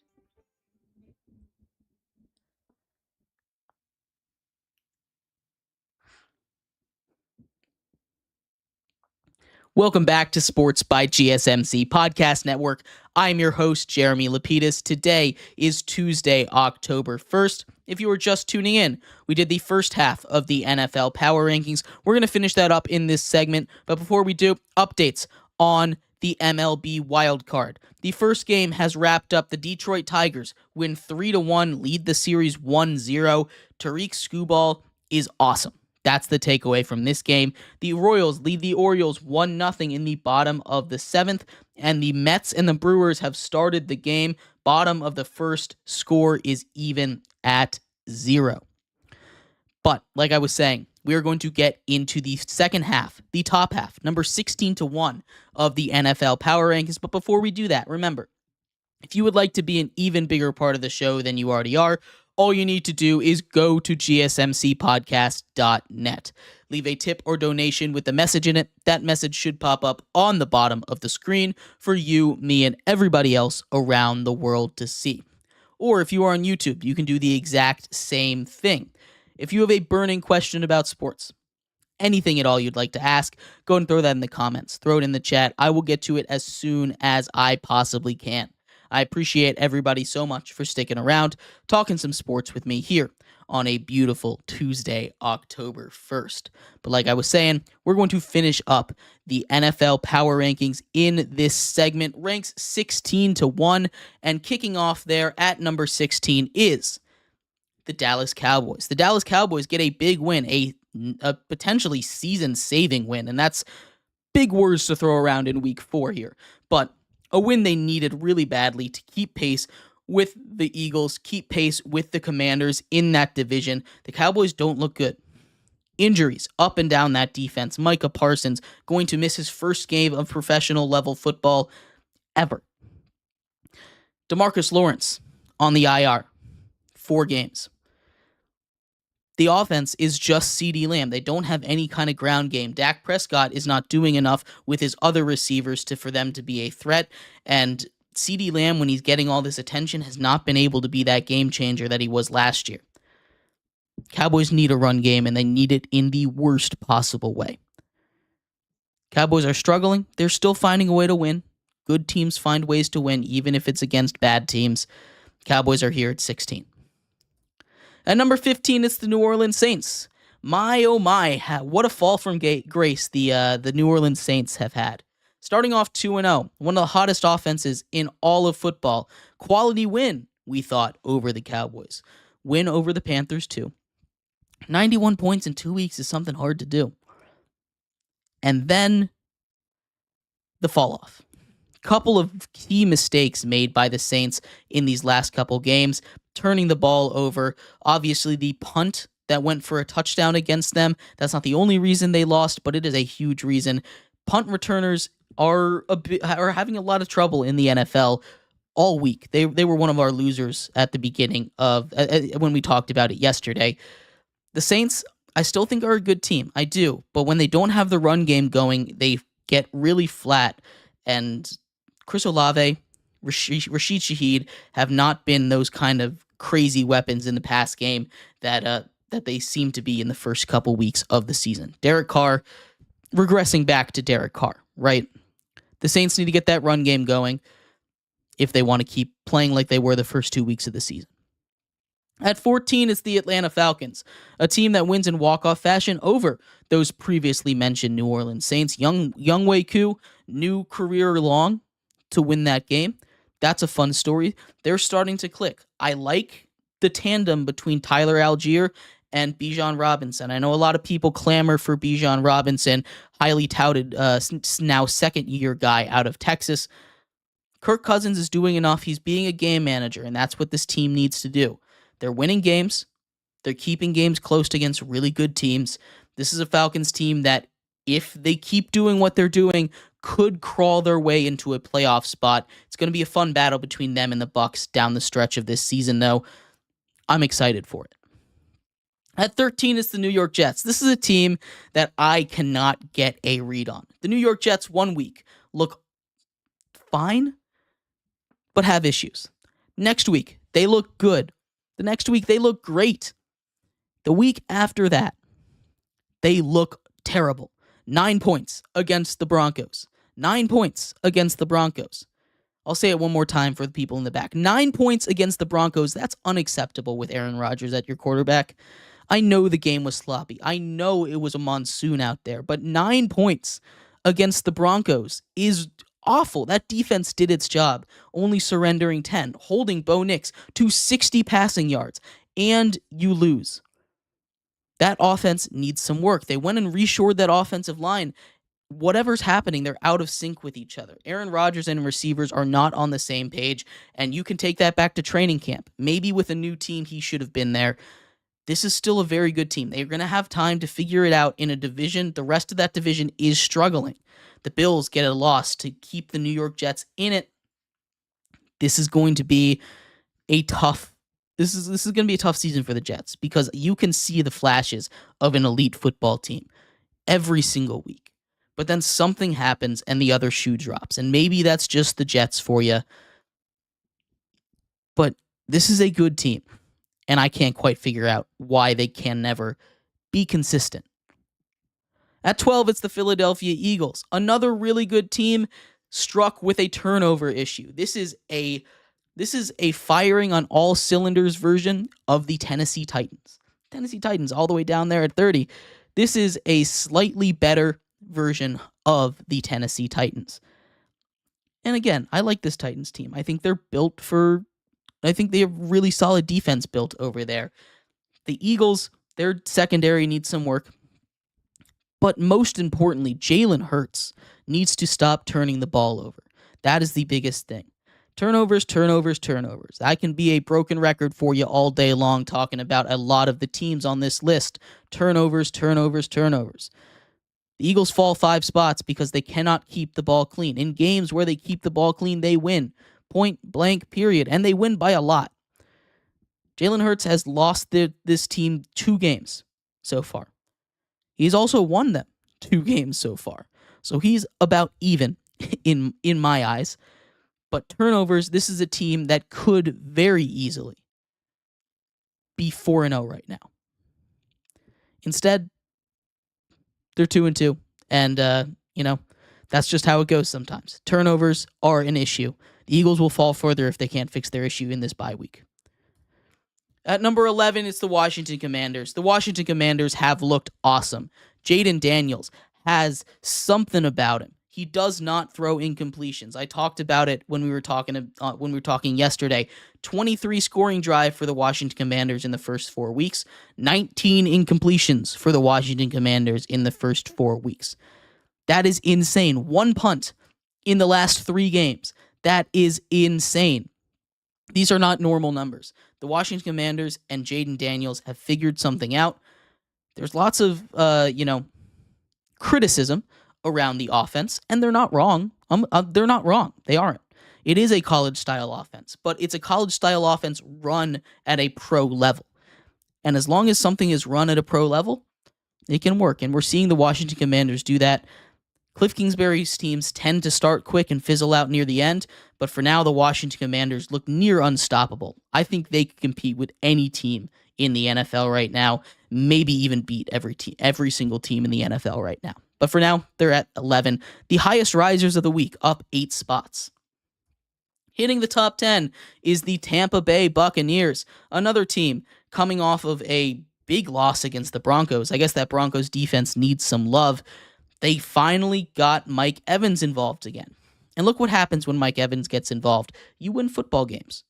Welcome back to Sports by GSMC Podcast Network. I'm your host, Jeremy Lapidus. Today is Tuesday, October 1st. If you were just tuning in, we did the first half of the NFL Power Rankings. We're going to finish that up in this segment, but before we do, updates on the MLB wildcard. The first game has wrapped up. The Detroit Tigers win 3-1, lead the series 1-0. Tariq Skubal is awesome. That's the takeaway from this game. The Royals lead the Orioles 1-0 in the bottom of the 7th, and the Mets and the Brewers have started the game. Bottom of the first, score is even at 0. But, like I was saying, we are going to get into the second half, the top half, number 16-1 of the NFL Power Rankings. But before we do that, remember, if you would like to be an even bigger part of the show than you already are, all you need to do is go to gsmcpodcast.net. Leave a tip or donation with the message in it. That message should pop up on the bottom of the screen for you, me, and everybody else around the world to see. Or if you are on YouTube, you can do the exact same thing. If you have a burning question about sports, anything at all you'd like to ask, go and throw that in the comments. Throw it in the chat. I will get to it as soon as I possibly can. I appreciate everybody so much for sticking around, talking some sports with me here on a beautiful Tuesday, October 1st. But like I was saying, we're going to finish up the NFL Power Rankings in this segment. Ranks 16-1, and kicking off there at number 16 is the Dallas Cowboys. The Dallas Cowboys get a big win, a potentially season-saving win, and that's big words to throw around in week 4 here. But a win they needed really badly to keep pace with the Eagles, keep pace with the Commanders in that division. The Cowboys don't look good. Injuries up and down that defense. Micah Parsons going to miss his first game of professional level football ever. DeMarcus Lawrence on the IR. 4 games. The offense is just CeeDee Lamb. They don't have any kind of ground game. Dak Prescott is not doing enough with his other receivers for them to be a threat. And CeeDee Lamb, when he's getting all this attention, has not been able to be that game changer that he was last year. Cowboys need a run game, and they need it in the worst possible way. Cowboys are struggling. They're still finding a way to win. Good teams find ways to win, even if it's against bad teams. Cowboys are here at 16. At number 15, it's the New Orleans Saints. My, oh my, what a fall from grace the New Orleans Saints have had. Starting off 2-0, one of the hottest offenses in all of football. Quality win, we thought, over the Cowboys. Win over the Panthers, too. 91 points in 2 weeks is something hard to do. And then the fall off. Couple of key mistakes made by the Saints in these last couple games, turning the ball over. Obviously, the punt that went for a touchdown against them, that's not the only reason they lost, but it is a huge reason. Punt returners are having a lot of trouble in the NFL all week. They were one of our losers at the beginning of when we talked about it yesterday. The Saints I still think are a good team. I do. But when they don't have the run game going, they get really flat. And Chris Olave, Rashid Shaheed have not been those kind of crazy weapons in the past game that they seem to be in the first couple weeks of the season. Derek Carr regressing back to Derek Carr, right? The Saints need to get that run game going if they want to keep playing like they were the first 2 weeks of the season. At 14, it's the Atlanta Falcons, a team that wins in walk-off fashion over those previously mentioned New Orleans Saints. Younghoe Koo, new career long to win that game. That's a fun story. They're starting to click. I like the tandem between Tyler Algier and Bijan Robinson. I know a lot of people clamor for Bijan Robinson, highly touted, now second-year guy out of Texas. Kirk Cousins is doing enough. He's being a game manager, and that's what this team needs to do. They're winning games. They're keeping games close against really good teams. This is a Falcons team that, if they keep doing what they're doing, could crawl their way into a playoff spot. It's going to be a fun battle between them and the Bucs down the stretch of this season, though. I'm excited for it. At 13, it's the New York Jets. This is a team that I cannot get a read on. The New York Jets 1 week look fine, but have issues. Next week, they look good. The next week, they look great. The week after that, they look terrible. 9 points against the Broncos. 9 points against the Broncos. I'll say it one more time for the people in the back. 9 points against the Broncos. That's unacceptable with Aaron Rodgers at your quarterback. I know the game was sloppy. I know it was a monsoon out there. But 9 points against the Broncos is awful. That defense did its job, only surrendering 10, holding Bo Nix to 60 passing yards, and you lose. That offense needs some work. They went and reshored that offensive line. Whatever's happening, they're out of sync with each other. Aaron Rodgers and receivers are not on the same page, and you can take that back to training camp. Maybe with a new team, he should have been there. This is still a very good team. They're going to have time to figure it out in a division. The rest of that division is struggling. The Bills get a loss to keep the New York Jets in it. This is going to be a tough season for the Jets, because you can see the flashes of an elite football team every single week. But then something happens and the other shoe drops. And maybe that's just the Jets for you. But this is a good team. And I can't quite figure out why they can never be consistent. At 12, it's the Philadelphia Eagles. Another really good team struck with a turnover issue. This is a firing on all cylinders version of the Tennessee Titans. Tennessee Titans all the way down there at 30. This is a slightly better version of the Tennessee Titans. And again, I like this Titans team. I think they have really solid defense built over there. The Eagles, their secondary needs some work. But most importantly, Jalen Hurts needs to stop turning the ball over. That is the biggest thing. Turnovers. I can be a broken record for you all day long talking about a lot of the teams on this list. Turnovers. The Eagles fall 5 spots because they cannot keep the ball clean. In games where they keep the ball clean, they win. Point blank, period. And they win by a lot. Jalen Hurts has lost this team 2 games so far. He's also won them 2 games so far. So he's about even in my eyes. But turnovers, this is a team that could very easily be 4-0 right now. Instead, they're 2-2. And, that's just how it goes sometimes. Turnovers are an issue. The Eagles will fall further if they can't fix their issue in this bye week. At number 11, it's the Washington Commanders. The Washington Commanders have looked awesome. Jaden Daniels has something about him. He does not throw incompletions. I talked about it when we were talking yesterday. 23 scoring drive for the Washington Commanders in the first 4 weeks. 19 incompletions for the Washington Commanders in the first 4 weeks. That is insane. 1 punt in the last 3 games. That is insane. These are not normal numbers. The Washington Commanders and Jaden Daniels have figured something out. There's lots of, criticism around the offense, and they're not wrong. They're not wrong. They aren't. It is a college-style offense, but it's a college-style offense run at a pro level. And as long as something is run at a pro level, It can work, and we're seeing the Washington Commanders do that. Cliff Kingsbury's teams tend to start quick and fizzle out near the end, but for now, the Washington Commanders look near unstoppable. I think they could compete with any team in the NFL right now, maybe even beat every single team in the NFL right now. But for now, they're at 11, the highest risers of the week, up 8 spots. Hitting the top 10 is the Tampa Bay Buccaneers, another team coming off of a big loss against the Broncos. I guess that Broncos defense needs some love. They finally got Mike Evans involved again. And look what happens when Mike Evans gets involved. You win football games.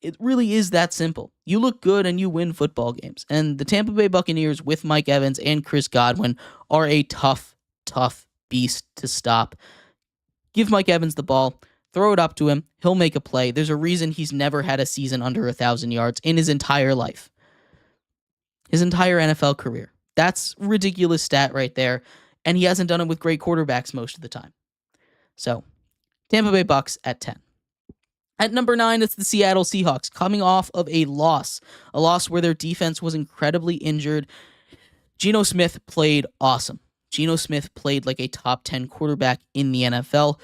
It really is that simple. You look good and you win football games. And the Tampa Bay Buccaneers with Mike Evans and Chris Godwin are a tough beast to stop. Give Mike Evans the ball. Throw it up to him. He'll make a play. There's a reason he's never had a season under 1,000 yards in his entire life. His entire NFL career. That's a ridiculous stat right there. And he hasn't done it with great quarterbacks most of the time. So, Tampa Bay Bucs at 10. At number 9, it's the Seattle Seahawks, coming off of a loss where their defense was incredibly injured. Geno Smith played awesome. Geno Smith played like a top 10 quarterback in the NFL,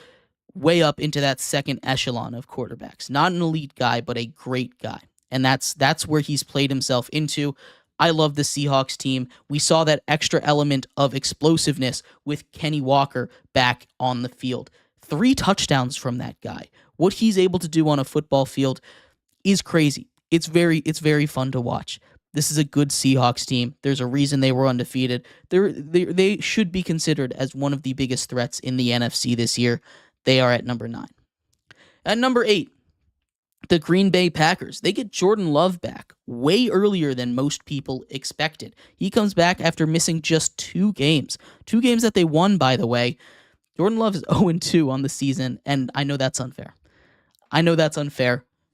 way up into that second echelon of quarterbacks. Not an elite guy, but a great guy. And that's where he's played himself into. I love the Seahawks team. We saw that extra element of explosiveness with Kenny Walker back on the field. 3 touchdowns from that guy. What he's able to do on a football field is crazy. It's very fun to watch. This is a good Seahawks team. There's a reason they were undefeated. They should be considered as one of the biggest threats in the NFC this year. They are at number 9. At number 8, the Green Bay Packers. They get Jordan Love back way earlier than most people expected. He comes back after missing just 2 games. 2 games that they won, by the way. Jordan Love is 0-2 on the season, and I know that's unfair.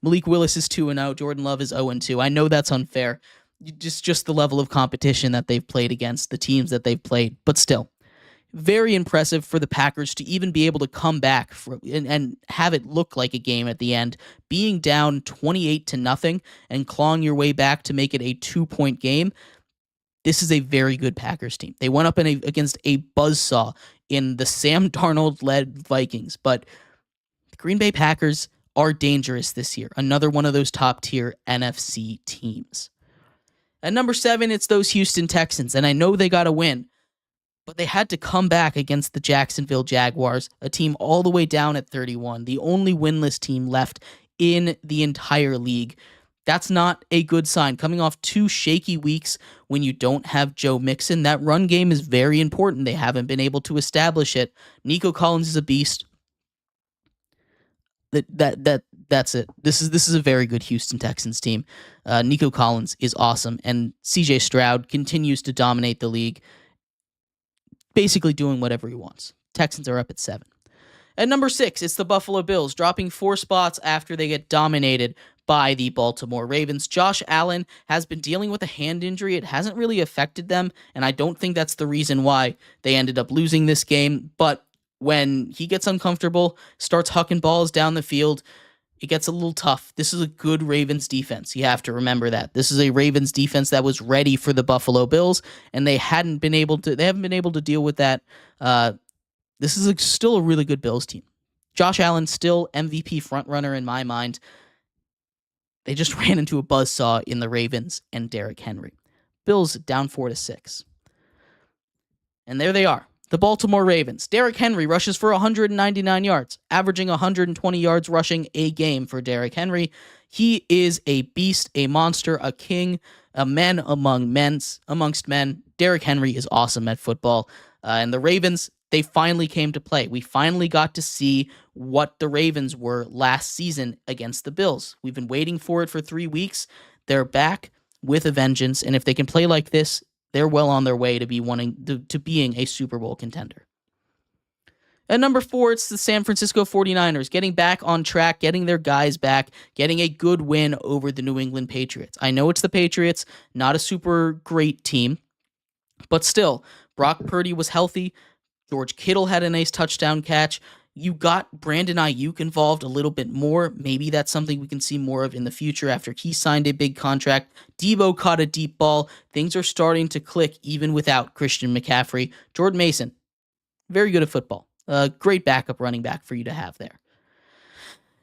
Malik Willis is 2-0. Jordan Love is 0-2. I know that's unfair. Just the level of competition that they've played against, the teams that they've played. But still, very impressive for the Packers to even be able to come back and have it look like a game at the end, being down 28-0 and clawing your way back to make it a 2-point game. This is a very good Packers team. They went up against a buzzsaw in the Sam Darnold-led Vikings, but the Green Bay Packers are dangerous this year. Another one of those top-tier NFC teams. At number 7, it's those Houston Texans, and I know they got a win, but they had to come back against the Jacksonville Jaguars, a team all the way down at 31, the only winless team left in the entire league. That's not a good sign. Coming off 2 shaky weeks when you don't have Joe Mixon, that run game is very important. They haven't been able to establish it. Nico Collins is a beast. That's it. This is a very good Houston Texans team. Nico Collins is awesome, and CJ Stroud continues to dominate the league, basically doing whatever he wants. Texans are up at 7. At number 6, it's the Buffalo Bills, dropping 4 spots after they get dominated by the Baltimore Ravens. Josh Allen has been dealing with a hand injury. It hasn't really affected them, and I don't think that's the reason why they ended up losing this game. But when he gets uncomfortable, starts hucking balls down the field, it gets a little tough. This is a good Ravens defense. You have to remember that. This is a Ravens defense that was ready for the Buffalo Bills, and they haven't been able to deal with that. This is still a really good Bills team. Josh Allen still MVP frontrunner in my mind. They just ran into a buzzsaw in the Ravens and Derrick Henry. Bills down 4-6. And there they are. The Baltimore Ravens. Derrick Henry rushes for 199 yards, averaging 120 yards rushing a game for Derrick Henry. He is a beast, a monster, a king, a man amongst men. Derrick Henry is awesome at football. And the Ravens, they finally came to play. We finally got to see what the Ravens were last season against the Bills. We've been waiting for it for 3 weeks. They're back with a vengeance, and if they can play like this, they're well on their way to being a Super Bowl contender. At number 4, it's the San Francisco 49ers, getting back on track, getting their guys back, getting a good win over the New England Patriots. I know it's the Patriots, not a super great team, but still, Brock Purdy was healthy. George Kittle had a nice touchdown catch. You got Brandon Ayuk involved a little bit more. Maybe that's something we can see more of in the future after he signed a big contract. Debo caught a deep ball. Things are starting to click even without Christian McCaffrey. Jordan Mason, very good at football. Great backup running back for you to have there.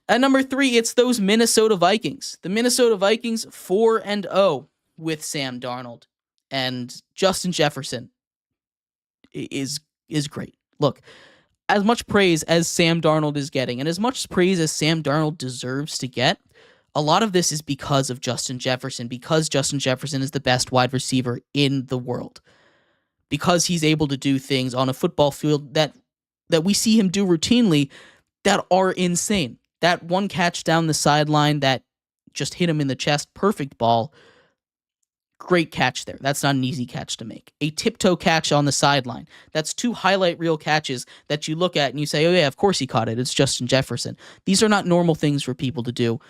At number 3, it's those Minnesota Vikings. The Minnesota Vikings 4-0 with Sam Darnold. And Justin Jefferson is great. Look, as much praise as Sam Darnold is getting, and as much praise as Sam Darnold deserves to get, a lot of this is because of Justin Jefferson, because Justin Jefferson is the best wide receiver in the world, because he's able to do things on a football field that we see him do routinely that are insane. That one catch down the sideline that just hit him in the chest, perfect ball. Great catch there. That's not an easy catch to make. A tiptoe catch on the sideline. That's 2 highlight reel catches that you look at and you say, oh yeah, of course he caught it. It's Justin Jefferson. These are not normal things for people to do.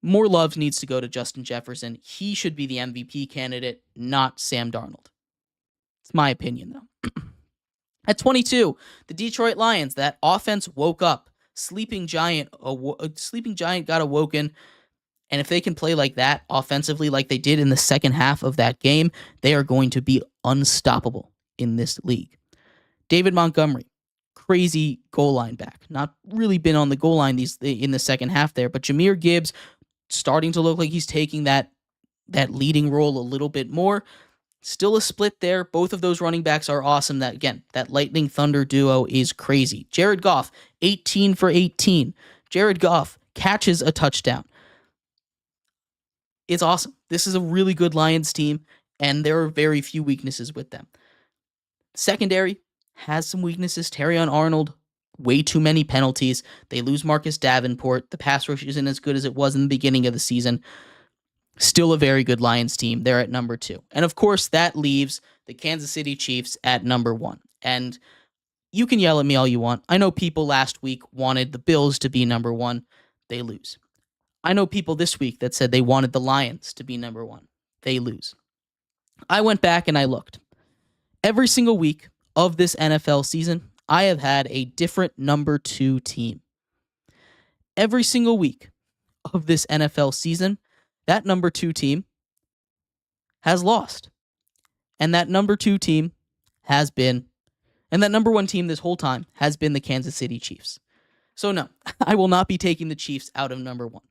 More love needs to go to Justin Jefferson. He should be the MVP candidate, not Sam Darnold. It's my opinion, though. At 22, the Detroit Lions. That offense woke up. Sleeping giant got awoken. And if they can play like that offensively, like they did in the second half of that game, they are going to be unstoppable in this league. David Montgomery, crazy goal line back. Not really been on the goal line in the second half there, but Jahmyr Gibbs starting to look like he's taking that leading role a little bit more. Still a split there. Both of those running backs are awesome. That Lightning Thunder duo is crazy. Jared Goff, 18 for 18. Jared Goff catches a touchdown. It's awesome. This is a really good Lions team, and there are very few weaknesses with them. Secondary has some weaknesses. Terrion Arnold, way too many penalties. They lose Marcus Davenport. The pass rush isn't as good as it was in the beginning of the season. Still a very good Lions team. They're at number 2. And of course, that leaves the Kansas City Chiefs at number 1. And you can yell at me all you want. I know people last week wanted the Bills to be number 1. They lose. I know people this week that said they wanted the Lions to be number 1. They lose. I went back and I looked. Every single week of this NFL season, I have had a different number 2 team. Every single week of this NFL season, that number 2 team has lost. And that number 2 team has been, and that number 1 team this whole time has been the Kansas City Chiefs. So no, I will not be taking the Chiefs out of number 1.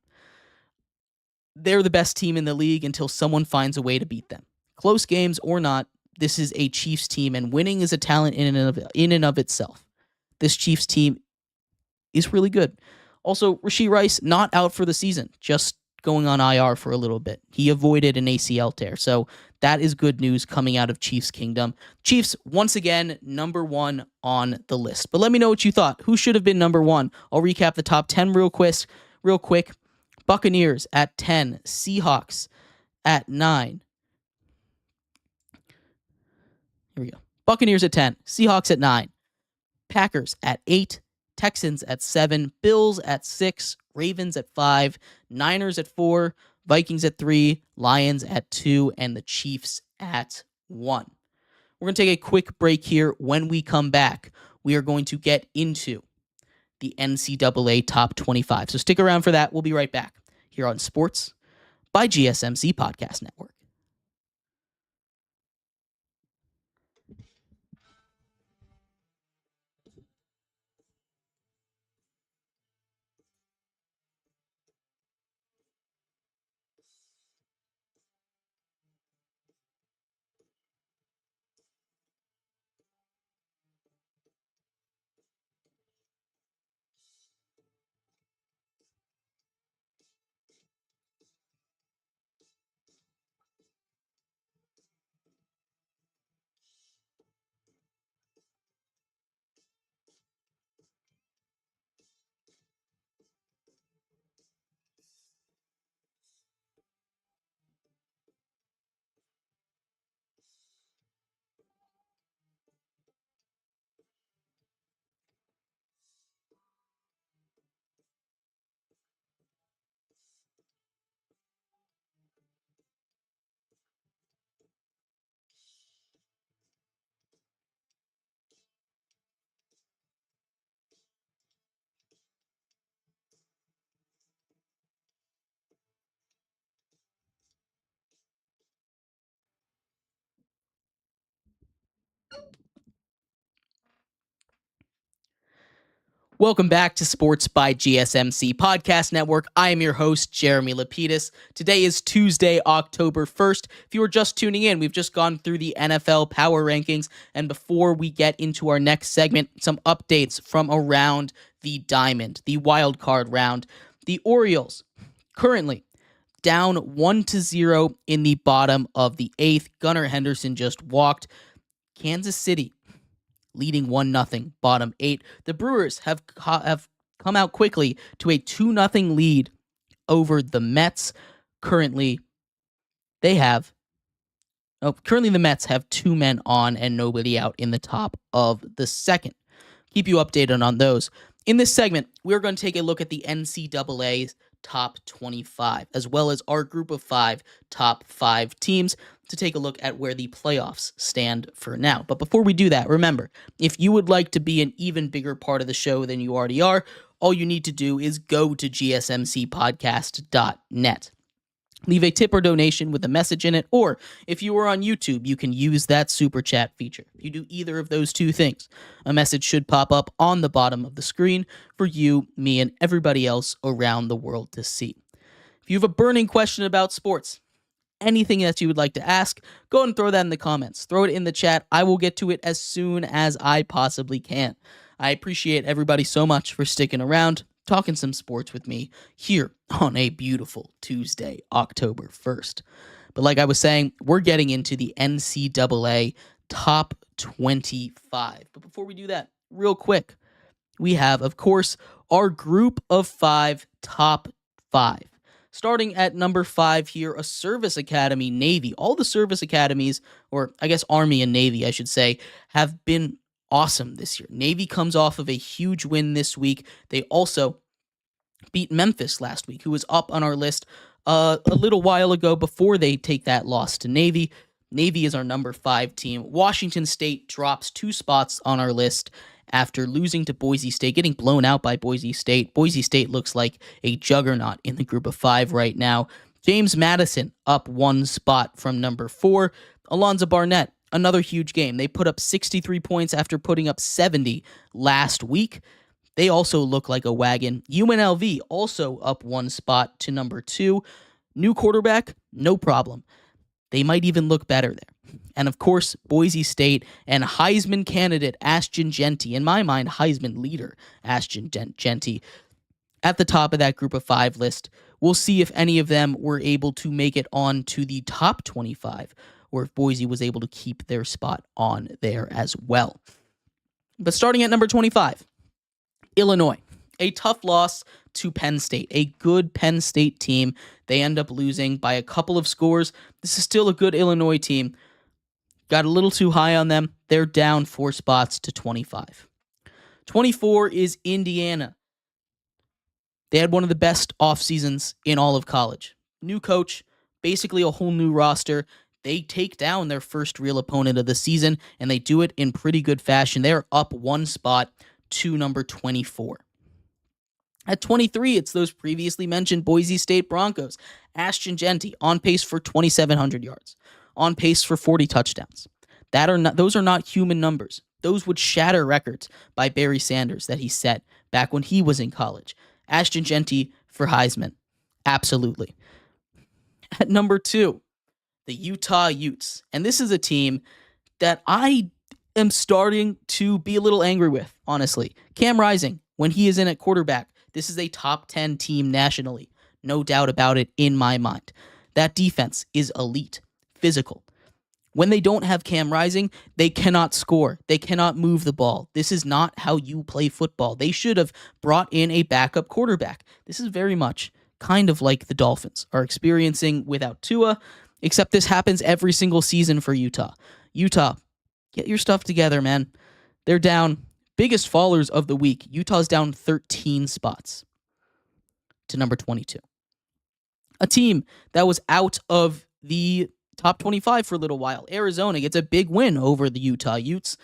They're the best team in the league until someone finds a way to beat them. Close games or not, this is a Chiefs team, and winning is a talent in and of itself. This Chiefs team is really good. Also, Rashee Rice, not out for the season, just going on IR for a little bit. He avoided an ACL tear, so that is good news coming out of Chiefs Kingdom. Chiefs, once again, number 1 on the list. But let me know what you thought. Who should have been number 1? I'll recap the top 10 real quick. Buccaneers at 10. Seahawks at 9. Here we go. Buccaneers at 10. Seahawks at 9. Packers at 8. Texans at 7. Bills at 6. Ravens at 5. Niners at 4. Vikings at 3. Lions at 2. And the Chiefs at 1. We're going to take a quick break here. When we come back, we are going to get into the NCAA Top 25. So stick around for that. We'll be right back here on Sports by GSMC Podcast Network. Welcome back to Sports by GSMC Podcast Network. I am your host, Jeremy Lapidus. Today is Tuesday, October 1st. If you are just tuning in, we've just gone through the NFL Power Rankings. And before we get into our next segment, some updates from around the diamond, the wild card round. The Orioles currently down 1-0 in the bottom of the 8th. Gunnar Henderson just walked. Kansas City leading 1-0, bottom 8. The Brewers have come out quickly to a 2-0 lead over the Mets. Currently, the Mets have 2 men on and nobody out in the top of the second. Keep you updated on those. In this segment, we're going to take a look at the NCAA's top 25, as well as our group of 5 top 5 teams to take a look at where the playoffs stand for now. But before we do that, remember, if you would like to be an even bigger part of the show than you already are, all you need to do is go to gsmcpodcast.net. Leave a tip or donation with a message in it, or if you are on YouTube, you can use that super chat feature. If you do either of those two things, a message should pop up on the bottom of the screen for you, me, and everybody else around the world to see. If you have a burning question about sports, anything that you would like to ask, go and throw that in the comments. Throw it in the chat. I will get to it as soon as I possibly can. I appreciate everybody so much for sticking around, talking some sports with me here on a beautiful Tuesday, October 1st. But like I was saying, we're getting into the NCAA top 25. But before we do that, real quick, we have, of course, our group of 5 top 5. Starting at number 5 here, a service academy, Navy. All the service academies, or I guess Army and Navy, I should say, have been awesome this year. Navy comes off of a huge win this week. They also beat Memphis last week, who was up on our list a little while ago before they take that loss to Navy. Navy is our number 5 team. Washington State drops 2 spots on our list after losing to Boise State, getting blown out by Boise State. Boise State looks like a juggernaut in the group of 5 right now. James Madison up 1 spot from number 4. Alonzo Barnett, another huge game. They put up 63 points after putting up 70 last week. They also look like a wagon. UNLV also up 1 spot to number 2. New quarterback, no problem. They might even look better there. And of course, Boise State and Heisman candidate Ashton Jeanty, in my mind, Heisman leader Ashton Jeanty, at the top of that group of 5 list. We'll see if any of them were able to make it on to the top 25, or if Boise was able to keep their spot on there as well. But starting at number 25, Illinois. A tough loss to Penn State, a good Penn State team. They end up losing by a couple of scores. This is still a good Illinois team. Got a little too high on them. They're down 4 spots to 25. 24 is Indiana. They had one of the best off seasons in all of college. New coach, basically a whole new roster. They take down their first real opponent of the season, and they do it in pretty good fashion. They're up 1 spot to number 24. At 23, it's those previously mentioned Boise State Broncos. Ashton Jeanty on pace for 2,700 yards, on pace for 40 touchdowns. Those are not human numbers. Those would shatter records by Barry Sanders that he set back when he was in college. Ashton Jeanty for Heisman. Absolutely. At number 2, the Utah Utes. And this is a team that I am starting to be a little angry with, honestly. Cam Rising, when he is in at quarterback, this is a top 10 team nationally. No doubt about it in my mind. That defense is elite, physical. When they don't have Cam Rising, they cannot score. They cannot move the ball. This is not how you play football. They should have brought in a backup quarterback. This is very much kind of like the Dolphins are experiencing without Tua, except this happens every single season for Utah. Utah, get your stuff together, man. They're down. Biggest fallers of the week. Utah's down 13 spots to number 22. A team that was out of the top 25 for a little while. Arizona gets a big win over the Utah Utes.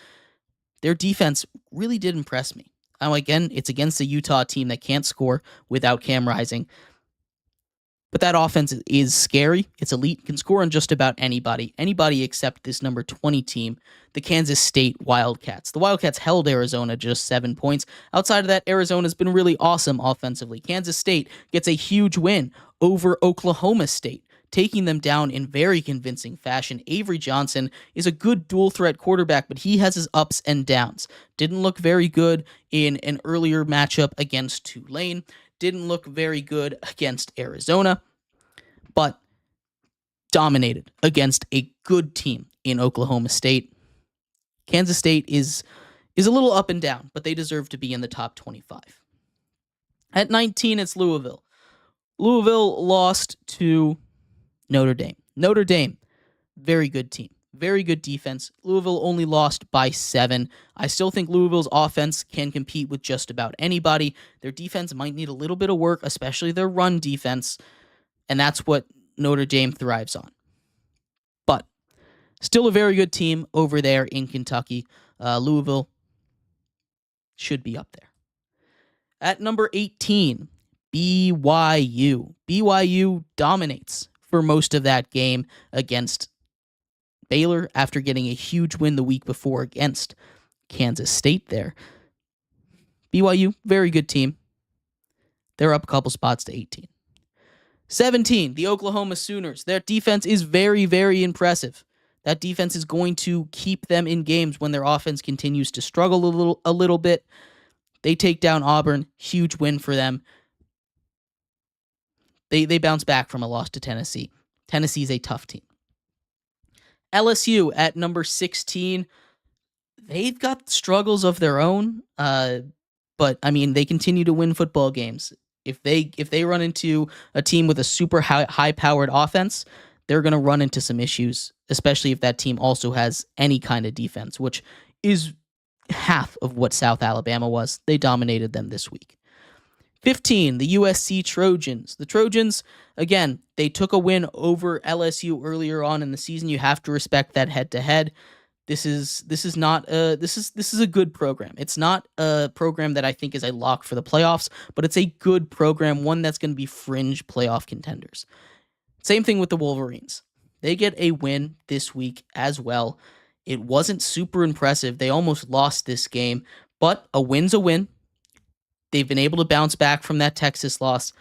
Their defense really did impress me. Now, again, it's against a Utah team that can't score without Cam Rising. But that offense is scary. It's elite. Can score on just about anybody. Anybody except this number 20 team, the Kansas State Wildcats. The Wildcats held Arizona just 7 points. Outside of that, Arizona's been really awesome offensively. Kansas State gets a huge win over Oklahoma State, taking them down in very convincing fashion. Avery Johnson is a good dual-threat quarterback, but he has his ups and downs. Didn't look very good in an earlier matchup against Tulane. Didn't look very good against Arizona, but dominated against a good team in Oklahoma State. Kansas State is a little up and down, but they deserve to be in the top 25. At 19, it's Louisville. Louisville lost to Notre Dame. Notre Dame, very good team. Very good defense. Louisville only lost by 7. I still think Louisville's offense can compete with just about anybody. Their defense might need a little bit of work, especially their run defense, and that's what Notre Dame thrives on. But still a very good team over there in Kentucky. Louisville should be up there. At number 18, BYU. BYU dominates for most of that game against Baylor after getting a huge win the week before against Kansas State there. BYU, very good team. They're up a couple spots to 18. 17, the Oklahoma Sooners. Their defense is very, very impressive. That defense is going to keep them in games when their offense continues to struggle a little bit. They take down Auburn. Huge win for them. They bounce back from a loss to Tennessee. Tennessee's a tough team. LSU at number 16. They've got struggles of their own, but I mean they continue to win football games. If they run into a team with a super high-powered offense, they're going to run into some issues, especially if that team also has any kind of defense, which is half of what South Alabama was. They dominated them this week. 15, the USC Trojans. The Trojans, again, they took a win over LSU earlier on in the season. You have to respect that head-to-head. This is a good program. It's not a program that I think is a lock for the playoffs, but it's a good program, one that's going to be fringe playoff contenders. Same thing with the Wolverines. They get a win this week as well. It wasn't super impressive. They almost lost this game, but a win's a win. They've been able to bounce back from that Texas loss.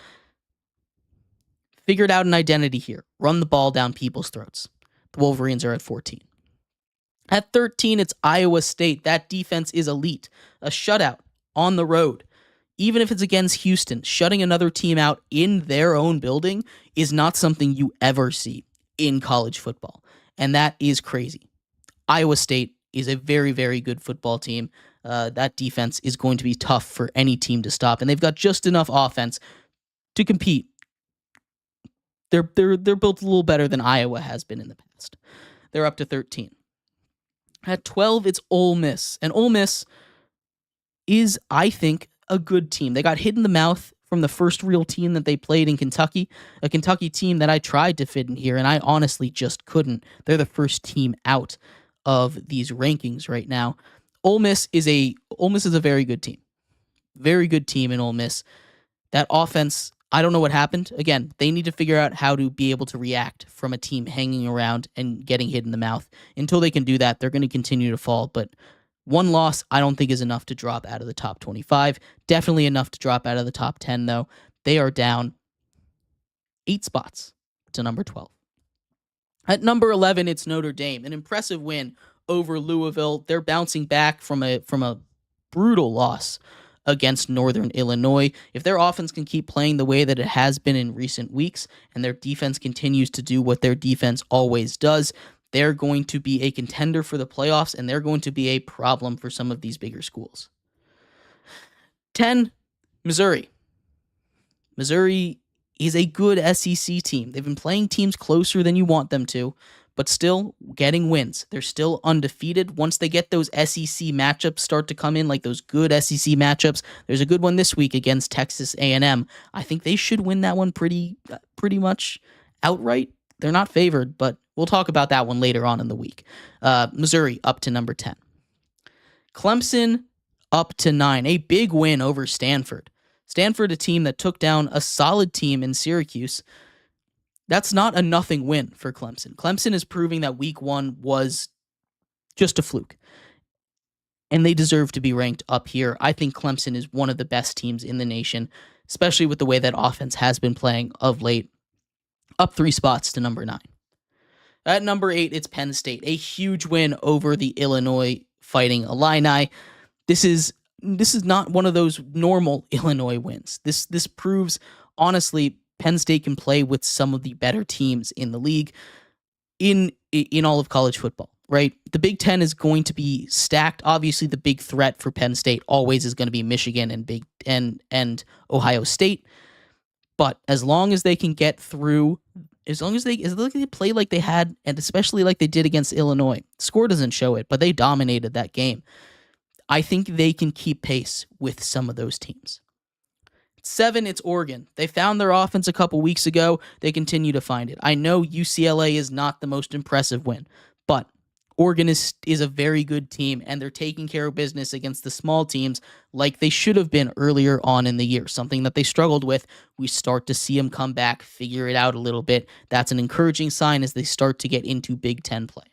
Figured out an identity here. Run the ball down people's throats. The Wolverines are at 14. At 13, it's Iowa State. That defense is elite. A shutout on the road. Even if it's against Houston, shutting another team out in their own building is not something you ever see in college football. And that is crazy. Iowa State is a very, very good football team. That defense is going to be tough for any team to stop, and they've got just enough offense to compete. They're built a little better than Iowa has been in the past. They're up to 13. At 12, it's Ole Miss, and Ole Miss is, I think, a good team. They got hit in the mouth from the first real team that they played in Kentucky, a Kentucky team that I tried to fit in here, and I honestly just couldn't. They're the first team out of these rankings right now. Ole Miss is a very good team. Very good team in Ole Miss. That offense, I don't know what happened. Again, they need to figure out how to be able to react from a team hanging around and getting hit in the mouth. Until they can do that, they're going to continue to fall. But one loss, I don't think is enough to drop out of the top 25. Definitely enough to drop out of the top 10, though. They are down 8 spots to number 12. At number 11, it's Notre Dame. An impressive win over Louisville. They're bouncing back from a brutal loss against Northern Illinois. If their offense can keep playing the way that it has been in recent weeks, and their defense continues to do what their defense always does, they're going to be a contender for the playoffs, and they're going to be a problem for some of these bigger schools. 10, Missouri. Missouri is a good SEC team. They've been playing teams closer than you want them to, but still getting wins. They're still undefeated. Once they get those SEC matchups start to come in, like those good SEC matchups, there's a good one this week against Texas A&M. I think they should win that one pretty much outright. They're not favored, but we'll talk about that one later on in the week. Missouri up to number 10. Clemson up to 9. A big win over Stanford. Stanford, a team that took down a solid team in Syracuse. That's not a nothing win for Clemson. Clemson is proving that week 1 was just a fluke, and they deserve to be ranked up here. I think Clemson is one of the best teams in the nation, especially with the way that offense has been playing of late. Up 3 spots to number 9. At number 8, it's Penn State, a huge win over the Illinois Fighting Illini. This is not one of those normal Illinois wins. This proves, honestly, Penn State can play with some of the better teams in the league in all of college football, right? The Big Ten is going to be stacked. Obviously, the big threat for Penn State always is going to be Michigan and Ohio State. But as long as they can get through, as long as they play like they had, and especially like they did against Illinois, score doesn't show it, but they dominated that game. I think they can keep pace with some of those teams. 7, it's Oregon. They found their offense a couple weeks ago. They continue to find it. I know UCLA is not the most impressive win, but Oregon is a very good team, and they're taking care of business against the small teams like they should have been earlier on in the year, something that they struggled with. We start to see them come back, figure it out a little bit. That's an encouraging sign as they start to get into Big Ten play.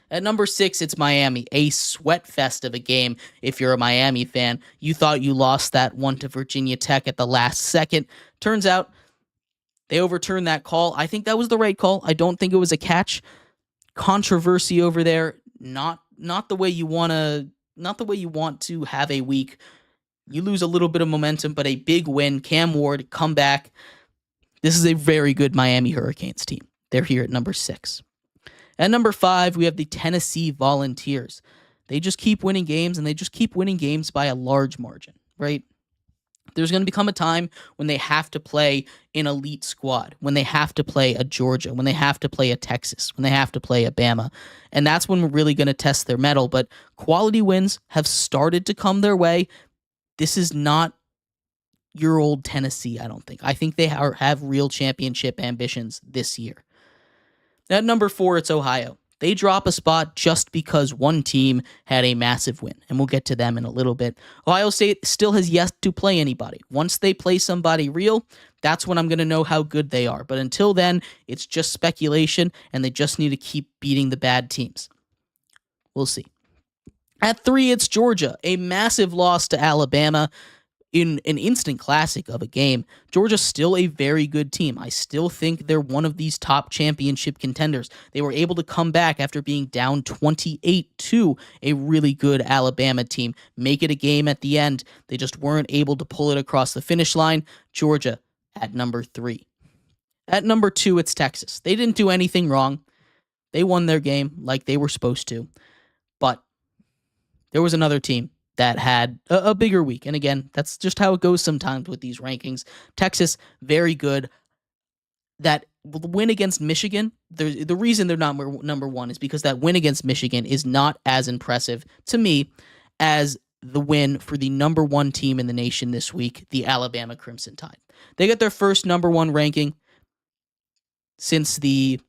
At number 6, it's Miami, a sweat fest of a game. If you're a Miami fan, you thought you lost that one to Virginia Tech at the last second. Turns out they overturned that call. I think that was the right call. I don't think it was a catch. Controversy over there, not the way you want to have a week. You lose a little bit of momentum, but a big win. Cam Ward, comeback. This is a very good Miami Hurricanes team. They're here at number 6. At number 5, we have the Tennessee Volunteers. They just keep winning games, and they just keep winning games by a large margin, right? There's going to become a time when they have to play an elite squad, when they have to play a Georgia, when they have to play a Texas, when they have to play a Bama. And that's when we're really going to test their mettle. But quality wins have started to come their way. This is not your old Tennessee, I don't think. I think they have real championship ambitions this year. At number 4, it's Ohio. They drop a spot just because one team had a massive win, and we'll get to them in a little bit. Ohio State still has yet to play anybody. Once they play somebody real, that's when I'm going to know how good they are. But until then, it's just speculation, and they just need to keep beating the bad teams. We'll see. At 3, it's Georgia, a massive loss to Alabama. In an instant classic of a game. Georgia's still a very good team. I still think they're one of these top championship contenders. They were able to come back after being down 28 to a really good Alabama team, make it a game at the end. They just weren't able to pull it across the finish line. Georgia at number 3. At number 2, it's Texas. They didn't do anything wrong. They won their game like they were supposed to. But there was another team that had a bigger week. And again, that's just how it goes sometimes with these rankings. Texas, very good. That win against Michigan, the reason they're not number 1 is because that win against Michigan is not as impressive to me as the win for the number 1 team in the nation this week, the Alabama Crimson Tide. They got their first number 1 ranking since the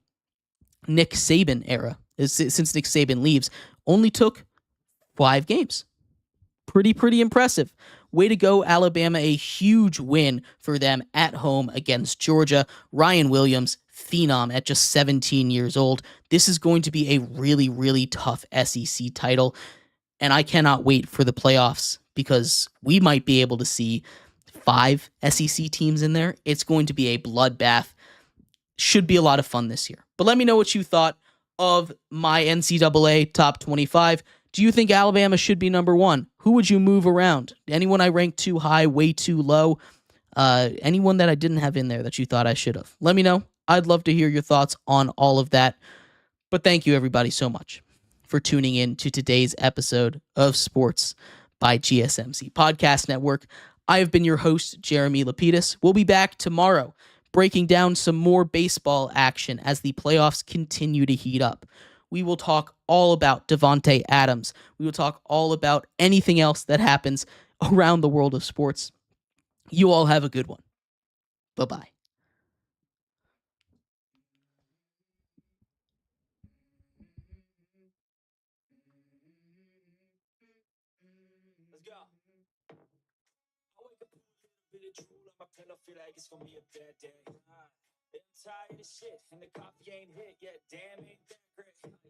Nick Saban era, since Nick Saban leaves. Only took 5 games. Pretty impressive. Way to go, Alabama. A huge win for them at home against Georgia. Ryan Williams, phenom at just 17 years old. This is going to be a really tough SEC title, and I cannot wait for the playoffs because we might be able to see 5 SEC teams in there. It's going to be a bloodbath. Should be a lot of fun this year. But let me know what you thought of my NCAA top 25. Do you think Alabama should be number 1? Who would you move around? Anyone I ranked too high, way too low? Anyone that I didn't have in there that you thought I should have? Let me know. I'd love to hear your thoughts on all of that. But thank you, everybody, so much for tuning in to today's episode of Sports by GSMC Podcast Network. I have been your host, Jeremy Lapidus. We'll be back tomorrow breaking down some more baseball action as the playoffs continue to heat up. We will talk all about Devontae Adams. We will talk all about anything else that happens around the world of sports. You all have a good one. Bye-bye. Let's go. I wake up a little bit of drool on my pillow, feel like it's gonna be a bad day. I'm tired of shit, and the coffee ain't hit yet. Damn, ain't that great.